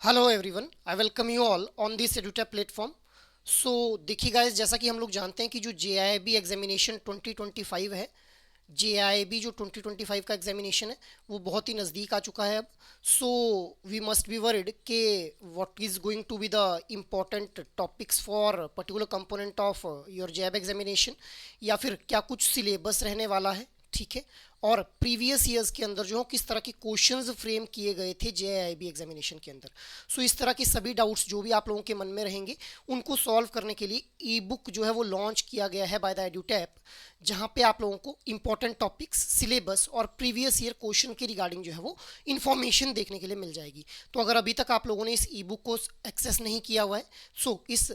Hello everyone, I welcome you all on this edutech platform. So देखिए guys, जैसा कि हम लोग जानते हैं कि जो जेआईबी एग्जामिनेशन 2025 है, जेआईबी जो 2025 का एग्जामिनेशन है वो बहुत ही नज़दीक आ चुका है अब। So we must be worried कि what is going to be the important topics for particular component of your JAIIB examination, या फिर क्या कुछ सिलेबस रहने वाला है, ठीक है। और प्रीवियस ईयर्स के अंदर जो किस तरह के क्वेश्चंस फ्रेम किए गए थे जेआईबी एग्जामिनेशन के अंदर। सो इस तरह के सभी डाउट्स जो भी आप लोगों के मन में रहेंगे उनको सॉल्व करने के लिए ई बुक जो है वो लॉन्च किया गया है बाय द एडुटैप, जहाँ पे आप लोगों को इंपॉर्टेंट टॉपिक्स, सिलेबस और प्रीवियस ईयर क्वेश्चन के रिगार्डिंग जो है वो इन्फॉर्मेशन देखने के लिए मिल जाएगी। तो अगर अभी तक आप लोगों ने इस ई बुक को एक्सेस नहीं किया हुआ है, सो इस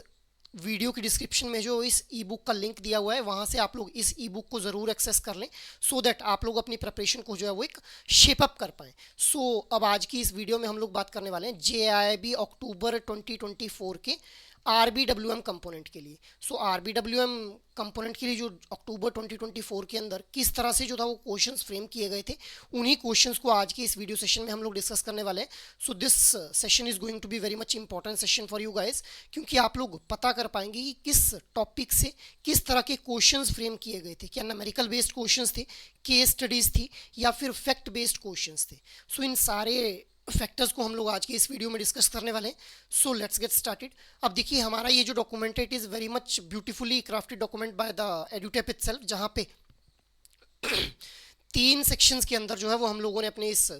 वीडियो की डिस्क्रिप्शन में जो इस ई बुक का लिंक दिया हुआ है वहाँ से आप लोग इस ई बुक को ज़रूर एक्सेस कर लें, सो दैट आप लोग अपनी प्रिपरेशन को जो है वो एक शेप अप कर पाएँ। सो अब आज की इस वीडियो में हम लोग बात करने वाले हैं जेआईबी अक्टूबर 2024 के आरबीडब्ल्यूएम कंपोनेंट के लिए। सो आरबीडब्ल्यूएम कंपोनेंट के लिए जो अक्टूबर 2024 के अंदर किस तरह से जो था वो क्वेश्चंस फ्रेम किए गए थे, उन्हीं क्वेश्चंस को आज के इस वीडियो सेशन में हम लोग डिस्कस करने वाले हैं। So this session is going to be very much important session for you guys, क्योंकि आप लोग पता कर पाएंगे कि किस टॉपिक से किस तरह के क्वेश्चंस फ्रेम किए गए थे। क्या न्यूमेरिकल बेस्ड क्वेश्चंस थे, केस स्टडीज थी, या फिर फैक्ट बेस्ड क्वेश्चंस थे। सो इन सारे फैक्टर्स को हम लोग आज के इस वीडियो में डिस्कस करने वाले हैं। So let's get started. अब देखिए, हमारा ये जो डॉक्यूमेंट है, it is very much beautifully crafted document by the Edutap itself, जहाँ पे 3 सेक्शंस के अंदर जो है वो हम लोगों ने अपने इस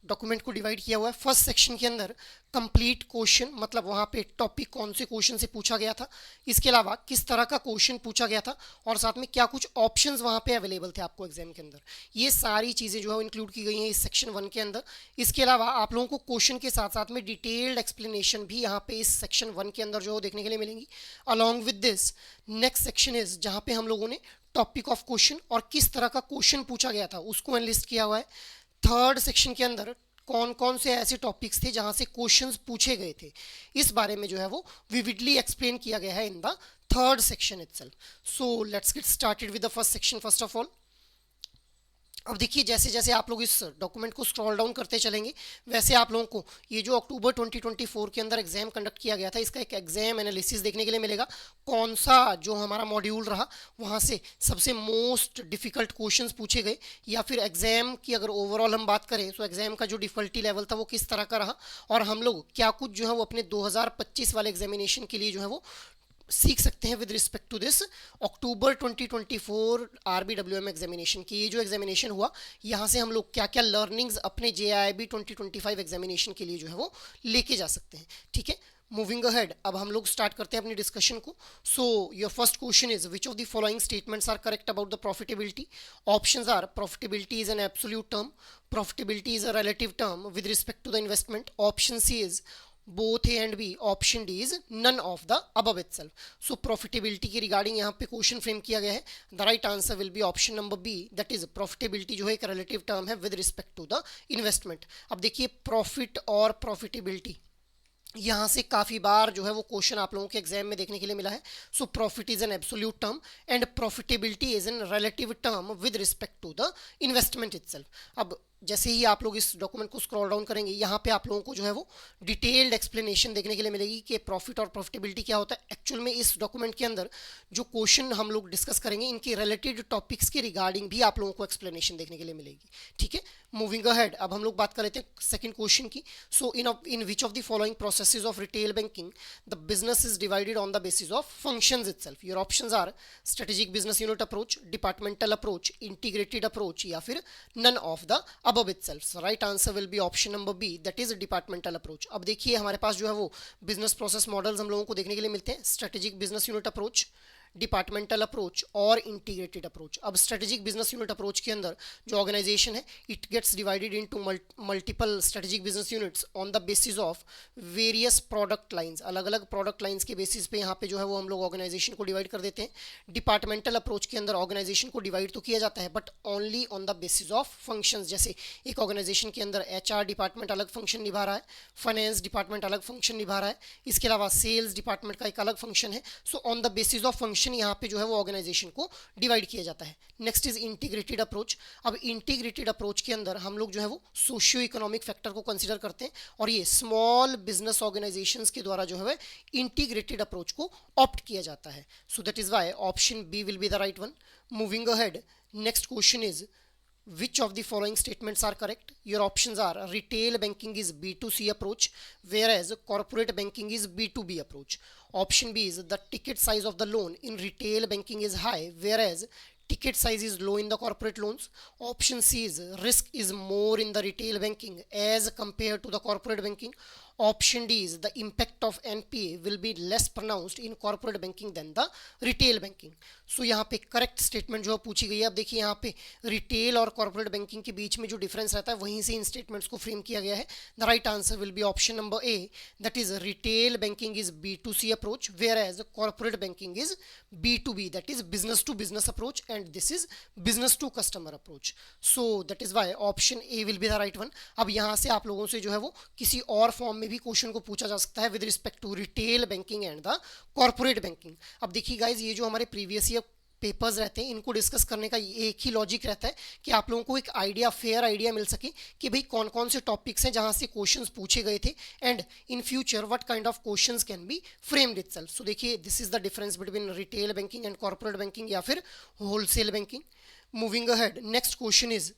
डॉक्यूमेंट को डिवाइड किया हुआ है। फर्स्ट सेक्शन के अंदर कंप्लीट क्वेश्चन, मतलब वहाँ पे टॉपिक कौन से क्वेश्चन से पूछा गया था, इसके अलावा किस तरह का क्वेश्चन पूछा गया था, और साथ में क्या कुछ ऑप्शंस वहाँ पे अवेलेबल थे आपको एग्जाम के अंदर। ये सारी चीज़ें जो है इंक्लूड की गई हैं इस सेक्शन 1 के अंदर। इसके अलावा आप लोगों को क्वेश्चन के साथ साथ में डिटेल्ड एक्सप्लेनेशन भी यहाँ पे इस सेक्शन 1 के अंदर जो है देखने के लिए मिलेंगी। Along with this, next section is जहाँ पे हम लोगों ने टॉपिक ऑफ क्वेश्चन और किस तरह का क्वेश्चन पूछा गया था उसको एनलिस्ट किया हुआ है। थर्ड सेक्शन के अंदर कौन कौन से ऐसे टॉपिक्स थे जहां से क्वेश्चंस पूछे गए थे, इस बारे में जो है वो विविडली एक्सप्लेन किया गया है in the third section itself. So let's get started with the first section. First of all, अब देखिए, जैसे जैसे आप लोग इस डॉक्यूमेंट को स्क्रॉल डाउन करते चलेंगे, वैसे आप लोगों को ये जो अक्टूबर 2024 के अंदर एग्जाम कंडक्ट किया गया था, इसका एक एग्जाम एनालिसिस देखने के लिए मिलेगा। कौन सा जो हमारा मॉड्यूल रहा वहाँ से सबसे मोस्ट डिफिकल्ट क्वेश्चंस पूछे गए, या फिर एग्जाम की अगर ओवरऑल हम बात करें तो एग्जाम का जो डिफिकल्टी लेवल था वो किस तरह का रहा, और हम लोग क्या कुछ जो है वो अपने 2025 वाले एग्जामिनेशन के लिए जो है वो सीख सकते हैं with respect to this October 2024 RBWM examination की। ये जो एग्जामिनेशन हुआ, यहाँ से हम लोग क्या क्या लर्निंग्स अपने जेआईबी 2025 एग्जामिनेशन के लिए जो है वो लेके जा सकते हैं, ठीक है। मूविंग अहेड, अब हम लोग स्टार्ट करते हैं अपनी डिस्कशन को। So your first question is which of the following statements are correct about the profitability. Options are profitability is an absolute term, profitability is a relative term with respect to the investment, option c is both A and B, option D is none of the above itself. So profitability के regarding यहाँ पे question frame किया गया है। The right answer will be option number B, that is profitability जो है एक relative term है with respect to the investment. अब देखिए, प्रॉफिट और प्रॉफिटेबिलिटी यहाँ से काफ़ी बार जो है वो क्वेश्चन आप लोगों के एग्जाम में देखने के लिए मिला है। So profit is an absolute term and profitability is an relative term with respect to the investment itself. अब जैसे ही आप लोग इस डॉक्यूमेंट को स्क्रॉल डाउन करेंगे, यहाँ पे आप लोगों को जो है वो डिटेल्ड एक्सप्लेनेशन देखने के लिए मिलेगी कि प्रॉफिट और प्रॉफिटेबिलिटी क्या होता है। एक्चुअल में इस डॉक्यूमेंट के अंदर जो क्वेश्चन हम लोग डिस्कस करेंगे, इनके रिलेटेड टॉपिक्स के रिगार्डिंग भी आप लोगों को एक्सप्लेनेशन देखने के लिए मिलेगी, ठीक है। मूविंग अहेड, अब हम लोग बात कर लेते हैं सेकंड क्वेश्चन की। So in which of the following processes of retail banking the business is divided on the basis of functions itself. Your options are strategic business unit approach, departmental approach, integrated approach, या फिर none of the above itself. Right answer will be option number B, that is departmental approach. अब देखिए, हमारे पास जो है वो business process models हम लोगों को देखने के लिए मिलते हैं, strategic business unit approach, departmental approach और इंटीग्रेटेड अप्रोच। अब स्ट्रेटेजिक बिजनेस यूनिट अप्रोच के अंदर जो ऑर्गेनाइजेशन है, it gets divided into multiple strategic business units on the basis of various product lines. अलग अलग प्रोडक्ट लाइंस के बेसिस पे यहाँ पे जो है वो हम लोग ऑर्गेनाइजेशन को डिवाइड कर देते हैं। डिपार्टमेंटल अप्रोच के अंदर ऑर्गेनाइजेशन को डिवाइड तो किया जाता है, but only on the basis of functions. जैसे एक ऑर्गेनाइजेशन के अंदर एचआर डिपार्टमेंट अलग फंक्शन निभा रहा है, फाइनेंस डिपार्टमेंट अलग फंक्शन निभा रहा है, इसके अलावा सेल्स डिपार्टमेंट का एक अलग फंक्शन है। So on the basis of function question यहाँ पे जो है वो ऑर्गेनाइजेशन को डिवाइड किया जाता है। Next is integrated approach. अब इंटीग्रेटेड अप्रोच के अंदर हम लोग जो है वो सोशियो इकोनॉमिक फैक्टर को कंसिडर करते हैं और ये स्मॉल बिजनेस ऑर्गेनाइजेशंस के द्वारा जो है इंटीग्रेटेड अप्रोच को ऑप्ट किया जाता है। So that is why option B will be the right one. Moving ahead, next question is which of the following statements are correct? Your options are retail banking is B2C approach, whereas corporate banking is B2B approach. Option B is the ticket size of the loan in retail banking is high, whereas ticket size is low in the corporate loans. Option C is risk is more in the retail banking as compared to the corporate banking. Option D is the impact of NPA will be less pronounced in corporate banking than the retail banking. So यहाँ पे correct statement जो पूछी गई है। अब देखिए यहाँ पे रिटेल और कॉर्पोरेट बैंकिंग के बीच में जो डिफरेंस रहता है वहीं से इन स्टेटमेंट्स को फ्रेम किया गया है। The right answer will be option number A, that is retail banking is B2C approach, whereas corporate banking is B2B, that is business to business approach, and this is business to customer approach. So that is why option A will be the right one. अब यहाँ से आप लोगों से जो है वो किसी और फॉर्म में भी क्वेश्चन को पूछा जा सकता है with respect to retail banking and the corporate banking. अब देखिए गाइज, ये जो हमारे प्रीवियस ईयर पेपर्स रहते हैं इनको डिस्कस करने का एक ही लॉजिक रहता है कि आप लोगों को एक आइडिया, फेयर आइडिया मिल सके कि भाई कौन कौन से टॉपिक्स हैं जहां से क्वेश्चंस पूछे गए थे and in future what kind of questions can be framed itself. So देखिए, this is the difference between retail banking and corporate banking या फिर wholesale banking. Moving ahead, next question is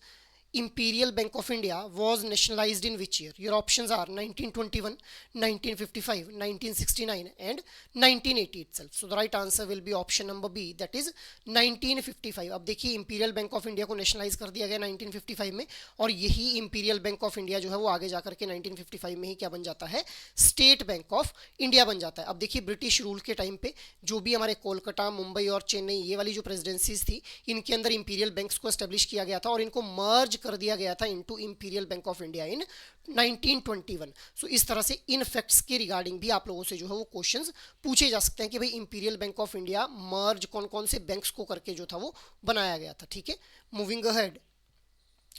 Imperial Bank of India was nationalized in which year? Your options are 1921, 1955, 1969 and 1980 itself. So the right answer will be option number B, that is 1955. अब देखिए, Imperial Bank of India को nationalize कर दिया गया 1955 में और यही Imperial Bank of India जो है वो आगे जाकर के 1955 में ही क्या बन जाता है? State Bank of India बन जाता है। अब देखिए, ब्रिटिश रूल के टाइम पे जो भी हमारे कोलकाता, मुंबई और चेन्नई, ये वाली जो प्रेसिडेंसीज थी, इनके अंदर इंपीरियल बैंक्स को एस्टेब्लिश किया गया था और इनको मर्ज कर दिया गया था into imperial bank of India in 1921। सो इस तरह से इन फैक्ट्स के रिगार्डिंग भी आप लोगों से जो है वो क्वेश्चंस पूछे जा सकते हैं कि भाई इंपीरियल बैंक ऑफ इंडिया मर्ज कौन कौन से बैंक्स को करके जो था वो बनाया गया था। ठीक है, मूविंग अहेड,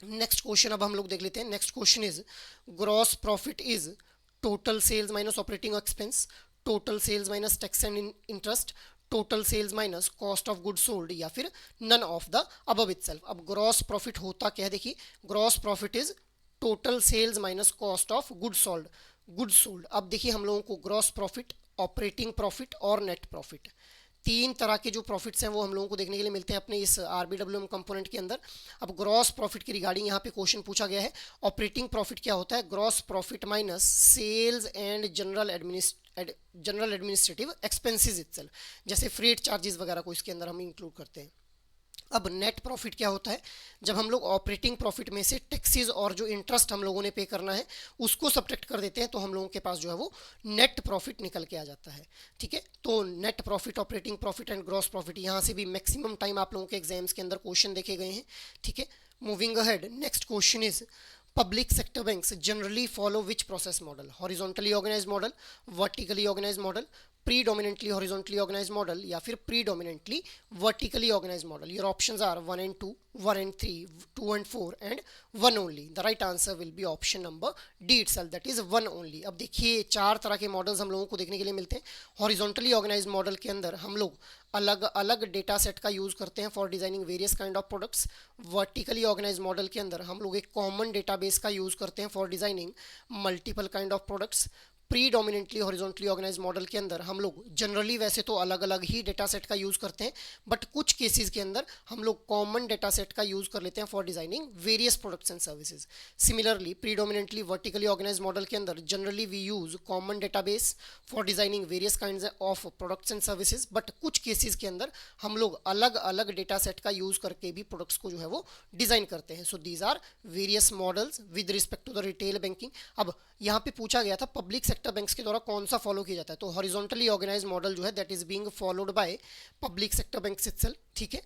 नेक्स्ट क्वेश्चन अब हम लोग देख लेते हैं। Next question is gross profit is total sales minus operating expense, total sales minus tax and interest, total sales minus cost of good sold या फिर none of the above itself. अब gross profit होता क्या है? देखिए, gross profit is total sales minus cost of good sold. अब देखिए, हम लोगों को ग्रॉस प्रॉफिट, ऑपरेटिंग प्रॉफिट और नेट प्रॉफिट, तीन तरह के जो प्रॉफिट्स हैं वो हम लोगों को देखने के लिए मिलते हैं अपने इस RBWM कंपोनेंट के अंदर। अब ग्रॉस प्रॉफिट की रिगार्डिंग यहाँ पे क्वेश्चन पूछा गया है। ऑपरेटिंग प्रॉफिट क्या होता है? Gross profit minus sales and general administrative expenses itself, जैसे फ्रेट चार्जेस वगैरह को इसके अंदर हम इंक्लूड करते हैं। अब नेट प्रॉफिट क्या होता है? जब हम लोग ऑपरेटिंग प्रॉफिट में से टैक्सेस और जो इंटरेस्ट हम लोगों ने पे करना है उसको सब्ट्रैक्ट कर देते हैं तो हम लोगों के पास जो है वो नेट प्रॉफिट निकल के आ जाता है। ठीक है, तो net profit, operating profit and gross profit, यहाँ से भी मैक्सिमम टाइम आप लोगों के एग्जाम्स के अंदर क्वेश्चन देखे गए हैं। ठीक है, moving ahead, next question is public sector banks generally follow which process model? Horizontally organized model, vertically organized model, predominantly horizontally organized model या फिर predominantly vertically organized model? Your options are 1 and 2, 1 and 3, 2 and 4 and 1 only. The right answer will be option number D itself, that is 1 only. अब देखिए, चार तरह के models हम लोगों को देखने के लिए मिलते हैं। हॉरिजॉन्टली ऑर्गेनाइज्ड मॉडल के अंदर हम लोग अलग अलग डेटा सेट का यूज़ करते हैं for designing various kind of products. Vertically organise model के अंदर हम लोग एक कॉमन डेटाबेस का यूज़ करते हैं for designing multiple kind of products. Predominantly horizontally organise model के अंदर हम लोग जनरली वैसे तो अलग अलग ही डेटा सेट का यूज़ करते हैं, बट कुछ केसेस के अंदर हम लोग कॉमन डेटा सेट का यूज़ कर लेते हैं for designing various products and services. Similarly predominantly vertically organise model के अंदर generally we use common database for designing various kinds of products and services, but कुछ केसेस के अंदर हम लोग अलग अलग डेटा सेट का यूज़ करके भी प्रोडक्ट्स को जो है वो डिज़ाइन करते हैं। So these are various models with respect to the retail banking. अब यहाँ पे पूछा गया था पब्लिक सेक्टर बैंक्स के द्वारा कौन सा फॉलो किया जाता है, तो हॉरिजॉन्टली ऑर्गेनाइज्ड मॉडल जो है that is being followed by public sector banks itself. ठीक है,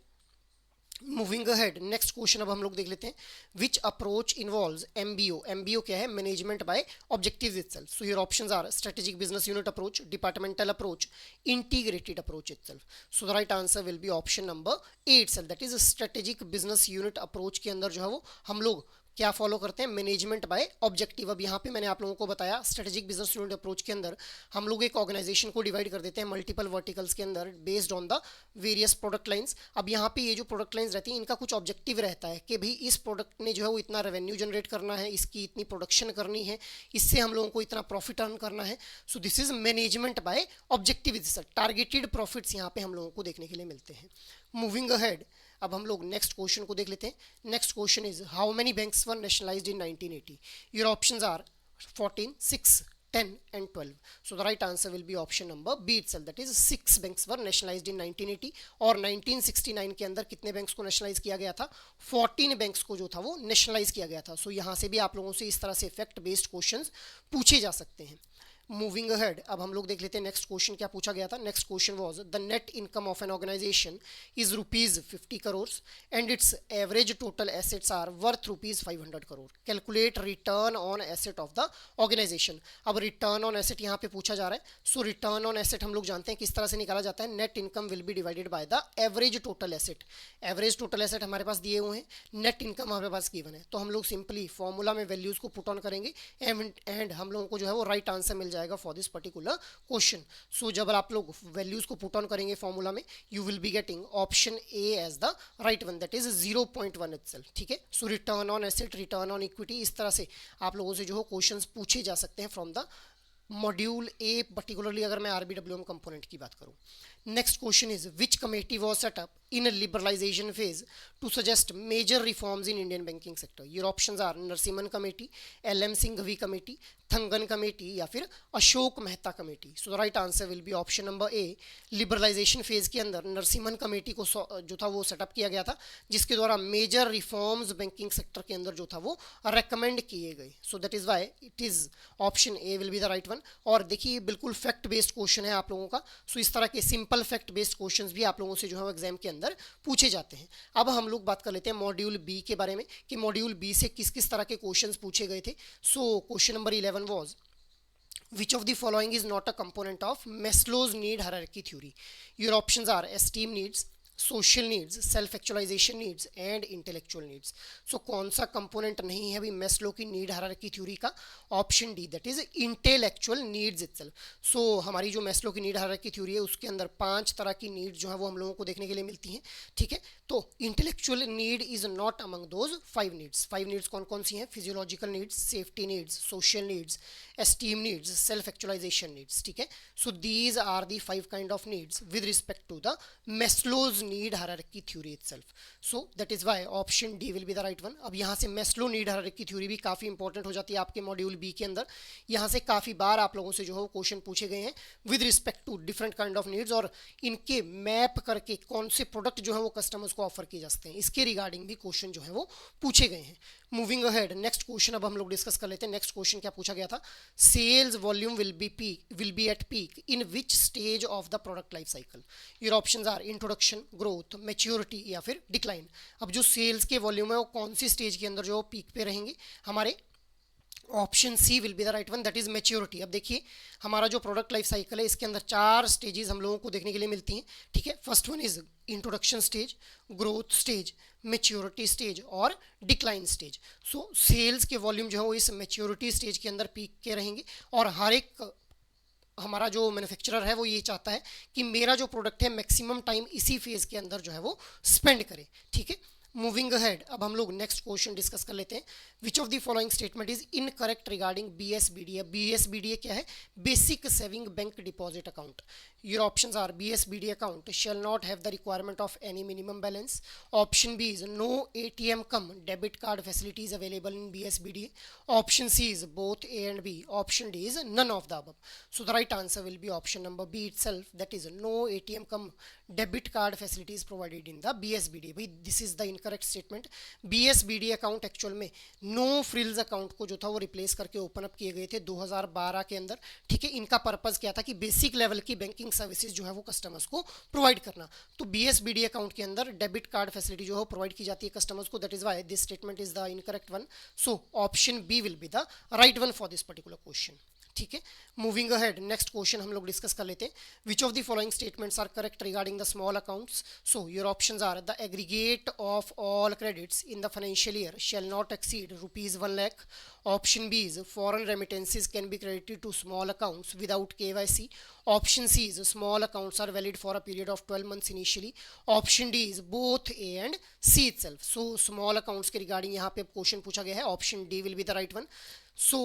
मूविंग अहेड, नेक्स्ट क्वेश्चन अब हम लोग देख लेते हैं। Which approach involves MBO? MBO क्या है? Management by objectives itself. So your options are strategic business unit approach, departmental approach, integrated approach itself. So the right answer will be option number A itself, that is strategic business unit approach के अंदर जो है वो हम लोग क्या follow करते हैं, मैनेजमेंट बाय ऑब्जेक्टिव। अब यहाँ पे मैंने आप लोगों को बताया स्ट्रेटेजिक बिजनेस स्टूडेंट अप्रोच के अंदर हम लोग एक ऑर्गेनाइजेशन को डिवाइड कर देते हैं मल्टीपल वर्टिकल्स के अंदर based on the various product lines. अब यहाँ पे ये जो प्रोडक्ट लाइंस रहती हैं इनका कुछ ऑब्जेक्टिव रहता है कि भाई इस प्रोडक्ट ने जो है वो इतना रेवेन्यू जनरेट करना है, इसकी इतनी प्रोडक्शन करनी है, इससे हम लोगों को इतना प्रॉफिट अर्न करना है। So this is management by objective, targeted profits यहाँ पे हम लोगों को देखने के लिए मिलते हैं। मूविंग अहेड, अब हम लोग नेक्स्ट क्वेश्चन को देख लेते हैं। Next question is how many banks were nationalised in 1980? Your options are 14, 6, 10 and 12. So the right answer will be option number B itself, that is 6 banks were nationalized in 1980 और 1969 के अंदर कितने banks को nationalise किया गया था? 14 banks को जो था वो नेशनलाइज किया गया था। सो यहाँ से भी आप लोगों से इस तरह से फैक्ट बेस्ड क्वेश्चंस पूछे जा सकते हैं। मूविंग अहेड, अब हम लोग देख लेते हैं नेक्स्ट क्वेश्चन क्या पूछा गया था। Next question was the net income of an organisation is rupees 50 crore and its average total assets are worth rupees 500 crore. Calculate return on asset of the organisation. अब रिटर्न ऑन एसेट यहाँ पे पूछा जा रहा है। सो रिटर्न ऑन एसेट हम लोग जानते हैं किस तरह से निकाला जाता है, net income will be divided by the average total asset. Average total asset हमारे पास दिए हुए हैं, नेट इनकम हमारे पास गिवन है, तो हम लोग सिंपली फॉर्मूला में वैल्यूज को पुट ऑन करेंगे एंड हम लोगों को जो है वो राइट आंसर मिल जाएगा for this particular question. So जब आप लोग वैल्यूज को पुट ऑन करेंगे फॉर्मूला में, you will be getting option A as the right one, that is 0.1 itself. ठीक है, so return on asset, return on equity, इस तरह से आप लोगों से जो है क्वेश्चंस पूछे जा सकते हैं from the module A, particularly अगर मैं आरबीडब्ल्यूएम कंपोनेंट की बात करूं। Next question is which committee was set up in a liberalization phase to suggest major reforms in Indian banking sector? Your options are Narasimhan committee, LM Singhvi committee, Thangan committee या फिर Ashok Mehta committee. So the right answer will be option number A. Liberalisation phase के अंदर Narasimhan committee को जो था वो setup किया गया था, जिसके द्वारा मेजर रिफॉर्म्स बैंकिंग सेक्टर के अंदर जो था वो रेकमेंड किए गए। सो that is why it is option A will be the right one. और देखिए बिल्कुल फैक्ट बेस्ड क्वेश्चन है आप लोगों का, सो इस तरह के सिंपल फैक्ट बेस्ड क्वेश्चंस भी आप लोगों से जो है एग्जाम के अंदर पूछे जाते हैं। अब हम लोग बात कर लेते हैं मॉड्यूल बी के बारे में कि मॉड्यूल बी से किस किस तरह के क्वेश्चंस पूछे गए थे। So question number 11 was which of the following is not a component of Maslow's need hierarchy theory? Your options are esteem needs, social needs, self actualisation needs and intellectual needs. So कौन सा component नहीं है अभी Maslow की need hierarchy theory का? Option D, that is intellectual needs itself. So हमारी जो Maslow की नीड हायरार्की थ्योरी है उसके अंदर 5 तरह की नीड जो है वो हम लोगों को देखने के लिए मिलती हैं। ठीक है, तो intellectual need is not among those 5 needs. 5 needs कौन कौन सी हैं? Physiological needs, safety needs, social needs, esteem needs, self actualisation needs. ठीक है, so these are the 5 kind of needs with respect to the Maslow's need hierarchy theory itself. So that is why option D will be the right one. अब यहाँ से Maslow need hierarchy theory भी काफ़ी important हो जाती है आपके module B के अंदर। यहाँ से काफ़ी बार आप लोगों से जो है वो क्वेश्चन पूछे गए हैं with respect to different kind of needs, और इनके मैप करके कौन से प्रोडक्ट जो है वो कस्टमर्स को ऑफर किए जा सकते हैं, इसके रिगार्डिंग भी क्वेश्चन जो है वो पूछे गए हैं। मूविंग अहेड, नेक्स्ट क्वेश्चन अब हम लोग डिस्कस कर लेते हैं। नेक्स्ट क्वेश्चन क्या पूछा गया था? Sales volume will be at peak in which stage of the product life cycle? Your options are introduction, growth, maturity या फिर डिक्लाइन। अब जो सेल्स के वॉल्यूम है वो कौन सी स्टेज के अंदर जो पीक पे रहेंगे? हमारे option C will be the right one, that is maturity. अब देखिए हमारा जो प्रोडक्ट लाइफ साइकिल है इसके अंदर 4 स्टेजेस हम लोगों को देखने के लिए मिलती हैं। ठीक है, first one is introduction stage, growth stage, maturity stage और डिक्लाइन स्टेज। सो सेल्स के वॉल्यूम जो है वो इस मैच्योरिटी स्टेज के अंदर पीक के रहेंगे, और हर एक हमारा जो मैन्युफैक्चरर है वो ये चाहता है कि मेरा जो प्रोडक्ट है मैक्सिमम टाइम इसी फेज के अंदर जो है वो स्पेंड करे। ठीक है, मूविंग अहेड, अब हम लोग नेक्स्ट क्वेश्चन डिस्कस कर लेते हैं। Which of the following statement is incorrect regarding BSBDA? BSBDA क्या है? Basic saving bank deposit account. Your options are BSBDA account shall not have the requirement of any minimum balance. Option b is no ATM cum debit card facilities available in BSBDA। Option c is both A and B। Option d is none of the above. So the right answer will be option number B itself, that is no ATM cum debit card facilities provided in the BSBDA। भाई this is the incorrect statement. BSBDA account actual में no frills account को जो था वो replace करके open up किए गए थे 2012 के अंदर। ठीक है, इनका पर्पस क्या था कि बेसिक लेवल की बैंकिंग सर्विसेज जो है वो कस्टमर्स को प्रोवाइड करना। तो BSBDA अकाउंट के अंदर डेबिट कार्ड फैसिलिटी जो है प्रोवाइड की जाती है कस्टमर्स को, that is why this statement is the incorrect one. So option B will be the right one for this particular question. ठीक है। मूविंग अहेड, नेक्स्ट क्वेश्चन हम लोग डिस्कस कर लेते हैं। Which of the following statements are correct regarding the small accounts? So your options are the aggregate of all credits in the financial year shall not exceed rupees 1 lakh. Option B is foreign remittances can be credited to small accounts without KYC. Option C is small accounts are valid for a period of 12 months initially. Option D is both A and C itself. So small accounts के regarding यहाँ पे question पूछा गया है. Option D will be the right one. सो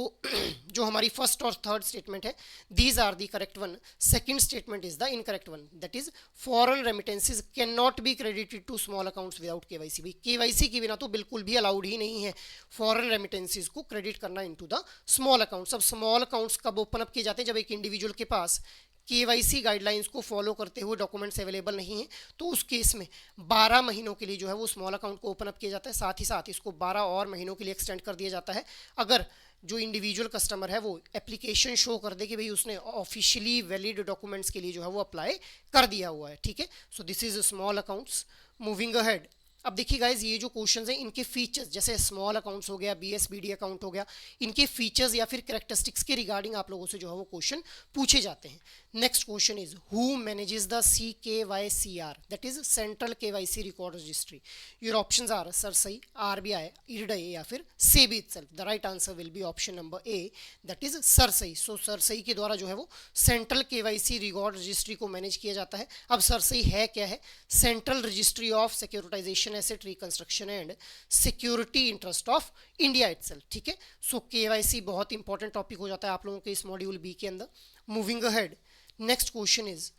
जो हमारी first और third statement है, these are the correct one. Second statement is the incorrect one, that is foreign remittances can not be credited to small accounts without KYC. भाई KYC के बिना तो बिल्कुल भी अलाउड ही नहीं है फॉरेन रेमिटेंसेज को क्रेडिट करना इनटू द स्मॉल अकाउंट्स. अब स्मॉल अकाउंट्स कब ओपन अप किए जाते हैं? जब एक इंडिविजुअल के पास केवाईसी गाइडलाइंस को फॉलो करते हुए डॉक्यूमेंट्स अवेलेबल नहीं है, तो उस केस में 12 महीनों के लिए जो है वो स्मॉल अकाउंट को ओपन अप किया जाता है. साथ ही साथ इसको 12 और महीनों के लिए एक्सटेंड कर दिया जाता है अगर जो इंडिविजुअल कस्टमर है वो एप्लीकेशन शो कर दे कि भाई उसने ऑफिशियली वैलिड डॉक्यूमेंट्स के लिए जो है वो अप्लाई कर दिया हुआ है. ठीक है, so this is small accounts. Moving ahead, अब देखिए गाइज, ये जो क्वेश्चंस हैं इनके फीचर्स, जैसे स्मॉल अकाउंट्स हो गया, BSBD अकाउंट हो गया, इनके फीचर्स या फिर कैरेक्टरिस्टिक्स के रिगार्डिंग आप लोगों से जो है वो क्वेश्चन पूछे जाते हैं. Next question is who manages the CKYCR, that is central KYC record registry. Your options are CERSAI, RBI, IRDAI या फिर SEBI itself. The right answer will be option number A, that is CERSAI. So CERSAI के द्वारा जो है वो central KYC record registry को manage किया जाता है. अब सरसई है क्या है? Central registry of securitisation asset reconstruction and security interest of India itself. ठीक है, सो केवाईसी बहुत इंपॉर्टेंट टॉपिक हो जाता है आप लोगों के इस मॉड्यूल बी के अंदर. Moving ahead, next question is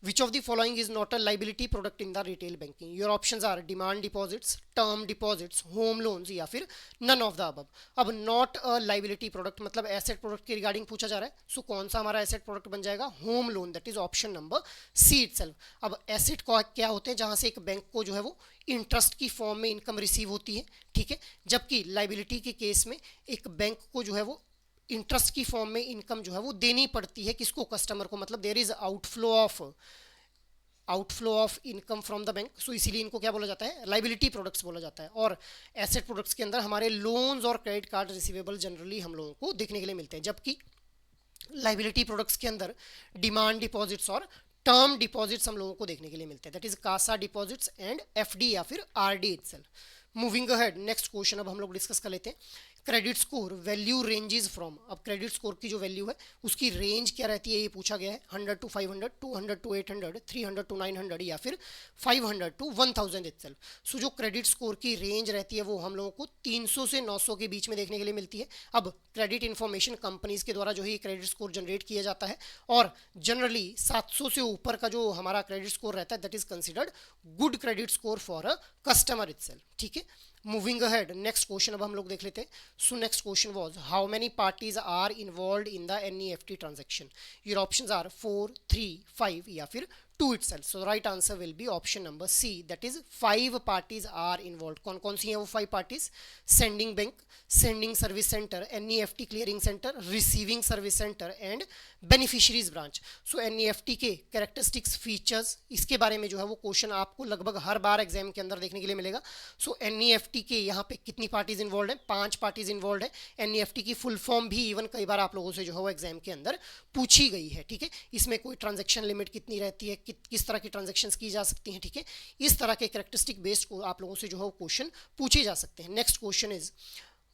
which of the following is not a liability product in the retail banking? Your options are demand deposits, term deposits, home loans या फिर none of the above. अब not a liability product मतलब asset product के regarding पूछा जा रहा है. सो कौन सा हमारा एसेट प्रोडक्ट बन जाएगा? Home loan, that is option number c itself. अब एसेट को क्या होते हैं? जहां से एक बैंक को जो है वो इंटरेस्ट की फॉर्म में इनकम रिसीव होती है. ठीक है, जबकि लाइबिलिटी के केस में एक बैंक को जो है वो इंटरेस्ट की फॉर्म में इनकम जो है वो देनी पड़ती है. किसको? कस्टमर को. मतलब there is outflow of income from the bank. So इसीलिए इनको क्या बोला जाता है? लाइबिलिटी प्रोडक्ट्स बोला जाता है. और एसेट प्रोडक्ट्स के अंदर हमारे लोन्स और क्रेडिट कार्ड रिसीवेबल जनरली हम लोगों को देखने के लिए मिलते हैं, जबकि लाइबिलिटी प्रोडक्ट्स के अंदर डिमांड डिपॉजिट्स और टर्म डिपॉजिट्स हम लोगों को देखने के लिए मिलते हैं, that is CASA deposits and FD या फिर RD itself. Moving ahead, next question अब हम लोग डिस्कस कर लेते हैं. Credit score value ranges from. अब क्रेडिट स्कोर की जो वैल्यू है उसकी रेंज क्या रहती है ये पूछा गया है. 100 to 500, 200 to 800, 300 to 900 या फिर 500 to 1000 इटसेल्फ. सो जो क्रेडिट स्कोर की रेंज रहती है वो हम लोगों को 300 से 900 के बीच में देखने के लिए मिलती है. अब क्रेडिट इंफॉर्मेशन कंपनीज के द्वारा जो है क्रेडिट स्कोर जनरेट किया जाता है और जनरली 700 से ऊपर का जो हमारा क्रेडिट स्कोर रहता है that is considered good credit score for a customer itself. ठीक है, मूविंग अहेड, नेक्स्ट क्वेश्चन अब हम लोग देख लेते हैं. So next question was how many parties are involved in the NEFT transaction. Your options are 4, 3, 5 या फिर 2 itself. So the right answer will be option number C, that is 5 parties are involved. कौन कौन सी हैं वो 5 parties? Sending bank, sending service centre, NEFT clearing centre, receiving service centre and beneficiaries branch. So NEFT के characteristics, features, इसके बारे में जो है वो क्वेश्चन आपको लगभग हर बार एग्जाम के अंदर देखने के लिए मिलेगा. सो NEFT के यहाँ पे कितनी पार्टीज इन्वॉल्व है? 5 पार्टीज इन्वॉल्व है. NEFT की फुल फॉर्म भी इवन कई बार आप लोगों से जो है वो एग्जाम के अंदर पूछी गई है. ठीक है, इसमें कोई ट्रांजेक्शन लिमिट कितनी रहती है, किस तरह की ट्रांजैक्शंस की जा सकती हैं. ठीक है, इस तरह के कैरेक्टरिस्टिक बेस्ड को आप लोगों से जो है वो क्वेश्चन पूछे जा सकते हैं. Next question is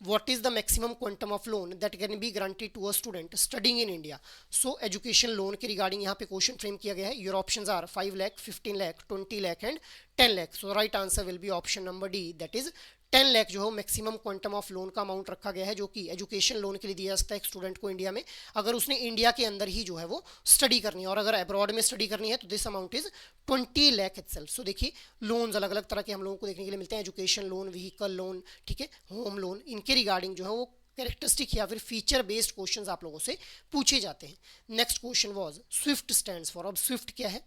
what is the maximum quantum of loan that can be granted to a student studying in India. So education loan के regarding यहाँ पे क्वेश्चन फ्रेम किया गया है. your options are 5 lakh, 15 lakh, 20 lakh and 10 lakh. so the right answer will be option number D, that is 10 lakh जो है maximum quantum of loan का amount रखा गया है जो कि एजुकेशन लोन के लिए दिया जा सकता है एक स्टूडेंट को इंडिया में, अगर उसने इंडिया के अंदर ही जो है वो स्टडी करनी है. और अगर अब्रॉड में स्टडी करनी है तो this amount is 20 lakh itself. So देखिए लोन्स अलग अलग तरह के हम लोगों को देखने के लिए मिलते हैं. एजुकेशन लोन, व्हीकल लोन, ठीक है, होम लोन, इनके रिगार्डिंग जो है वो कैरेक्टरिस्टिक या फिर फीचर बेस्ड क्वेश्चंस आप लोगों से पूछे जाते हैं. Next question was Swift stands for. अब स्विफ्ट क्या है?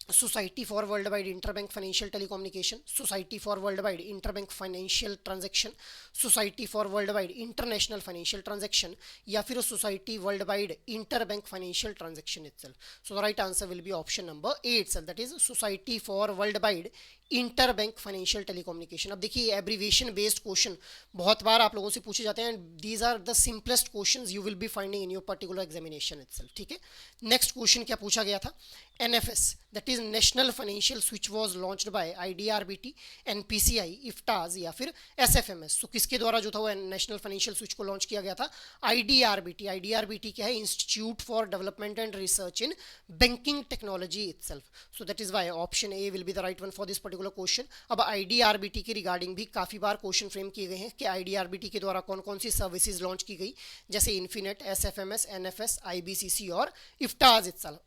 Society for world wide interbank financial telecommunication, society for world wide interbank financial transaction, society for world wide international financial transaction, या फिर society world wide interbank financial transaction itself. So the right answer will be option number A itself, that is society for world wide interbank financial telecommunication. अब देखिए abbreviation based question बहुत बार आप लोगों से पूछे जाते हैं, and these are the simplest questions you will be finding in your particular examination itself, ठीक है। नेक्स्ट क्वेश्चन क्या पूछा गया था, NFS that is national financial switch was launched by IDRBT, NPCI, IFTAS या फिर एसएफएमएस। तो किसके द्वारा जो था वो नेशनल फाइनेंशियल स्विच को लॉन्च किया गया था, आईडीआरबीटी। आईडीआरबीटी क्या है, institute for development and research in banking technology itself. So that is why option A will be the right one for this particular question. अब आईडीआरबीटी के रिगार्डिंग भी काफी बार क्वेश्चन फ्रेम किए गए हैं कि आईडीआरबीटी के द्वारा कौन कौन सी सर्विसेज लॉन्च की गई, जैसे इन्फिनेट, एसएफएमएस, एनएफएस, आईबीसीसी और इफ्टाज इटसेल्फ।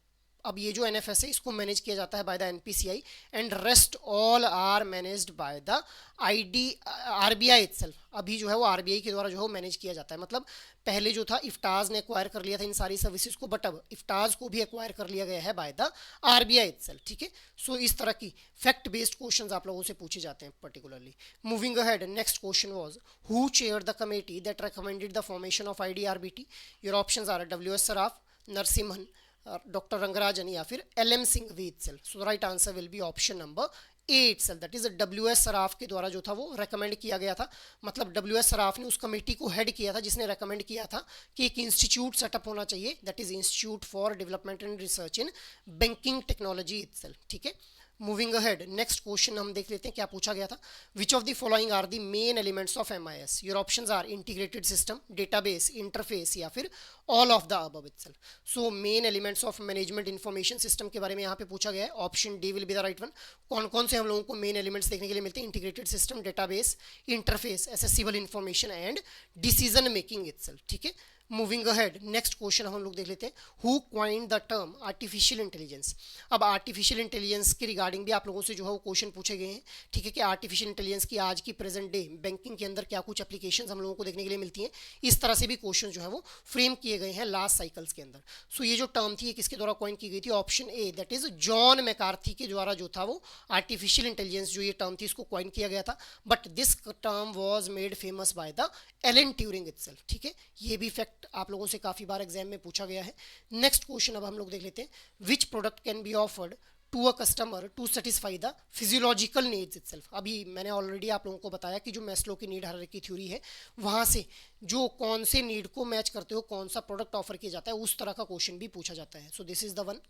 अब ये जो एनएफएस है इसको मैनेज किया जाता है by the NPCI, and rest all are managed by the ID RBI itself. अभी जो है वो आरबीआई के द्वारा जो है मैनेज किया जाता है। मतलब पहले जो था इफ्टाज ने एक्वायर कर लिया था इन सारी सर्विसेज को, बट अब इफ्टाज को भी एक्वायर कर लिया गया है बाय द आरबीआई इटसेल्फ, ठीक है। सो इस तरह की फैक्ट बेस्ड क्वेश्चंस आप लोगों से पूछे जाते हैं particularly. Moving ahead, next question was who chaired the committee that recommended the formation of IDRBT. Your options are W S Saraf, Narasimhan, doctor Rangarajan या फिर L M Singhvi itself. So the right answer will be option number A itself, that is W S Saraf के द्वारा जो था वो recommend किया गया था। मतलब डब्ल्यू एस सराफ ने उस कमेटी को हेड किया था जिसने रेकमेंड किया था कि एक इंस्टीट्यूट सेटअप होना चाहिए, that is institute for development and research in banking technology itself, ठीक है। मूविंग अहेड, नेक्स्ट क्वेश्चन हम देख लेते हैं क्या पूछा गया था। Which of the following are the main elements of MIS. Your options are integrated system, database, interface या फिर all of the above itself. So main elements of management information system के बारे में यहाँ पे पूछा गया है। Option D will be the right one. कौन कौन से हम लोगों को मेन एलिमेंट्स देखने के लिए मिलते हैं, integrated system, database, interface, accessible information and decision making itself, ठीक है। मूविंग अहेड, नेक्स्ट क्वेश्चन हम लोग देख लेते हैं, who coined the term artificial intelligence. अब आर्टिफिशियल इंटेलिजेंस के रिगार्डिंग भी आप लोगों से जो है वो क्वेश्चन पूछे गए हैं, ठीक है, कि आर्टिफिशियल इंटेलिजेंस की आज की प्रेजेंट डे बैंकिंग के अंदर क्या कुछ एप्लीकेशंस हम लोगों को देखने के लिए मिलती हैं। इस तरह से भी क्वेश्चन जो है वो फ्रेम किए गए हैं लास्ट साइकिल्स के अंदर। सो ये जो टर्म थी ये किसके द्वारा क्वाइन की गई थी, option A that is John McCarthy के द्वारा जो था वो आर्टिफिशियल इंटेलिजेंस जो ये टर्म थी इसको क्वाइन किया गया था। But this term was made famous by the Alan Turing itself, ठीक है। ये भी फैक्ट आप लोगों से काफी बार एग्जाम में पूछा गया है। नेक्स्ट क्वेश्चन अब हम लोग देख लेते हैं, which product can be offered to a customer to satisfy the physiological needs itself. अभी मैंने ऑलरेडी आप लोगों को बताया कि जो मैस्लो की नीड हायरार्की थ्योरी है वहाँ से जो कौन से नीड को मैच करते हो कौन सा प्रोडक्ट ऑफर किया जाता है उस तरह का क्वेश्चन भी पूछा जाता है। So this is the one,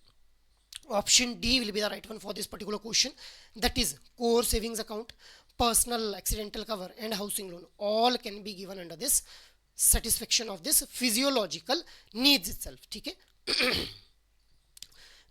option D will be the right one for this particular question, that is core savings account, personal accidental cover and housing loan all can be given under this satisfaction of this physiological needs itself, ठीक है।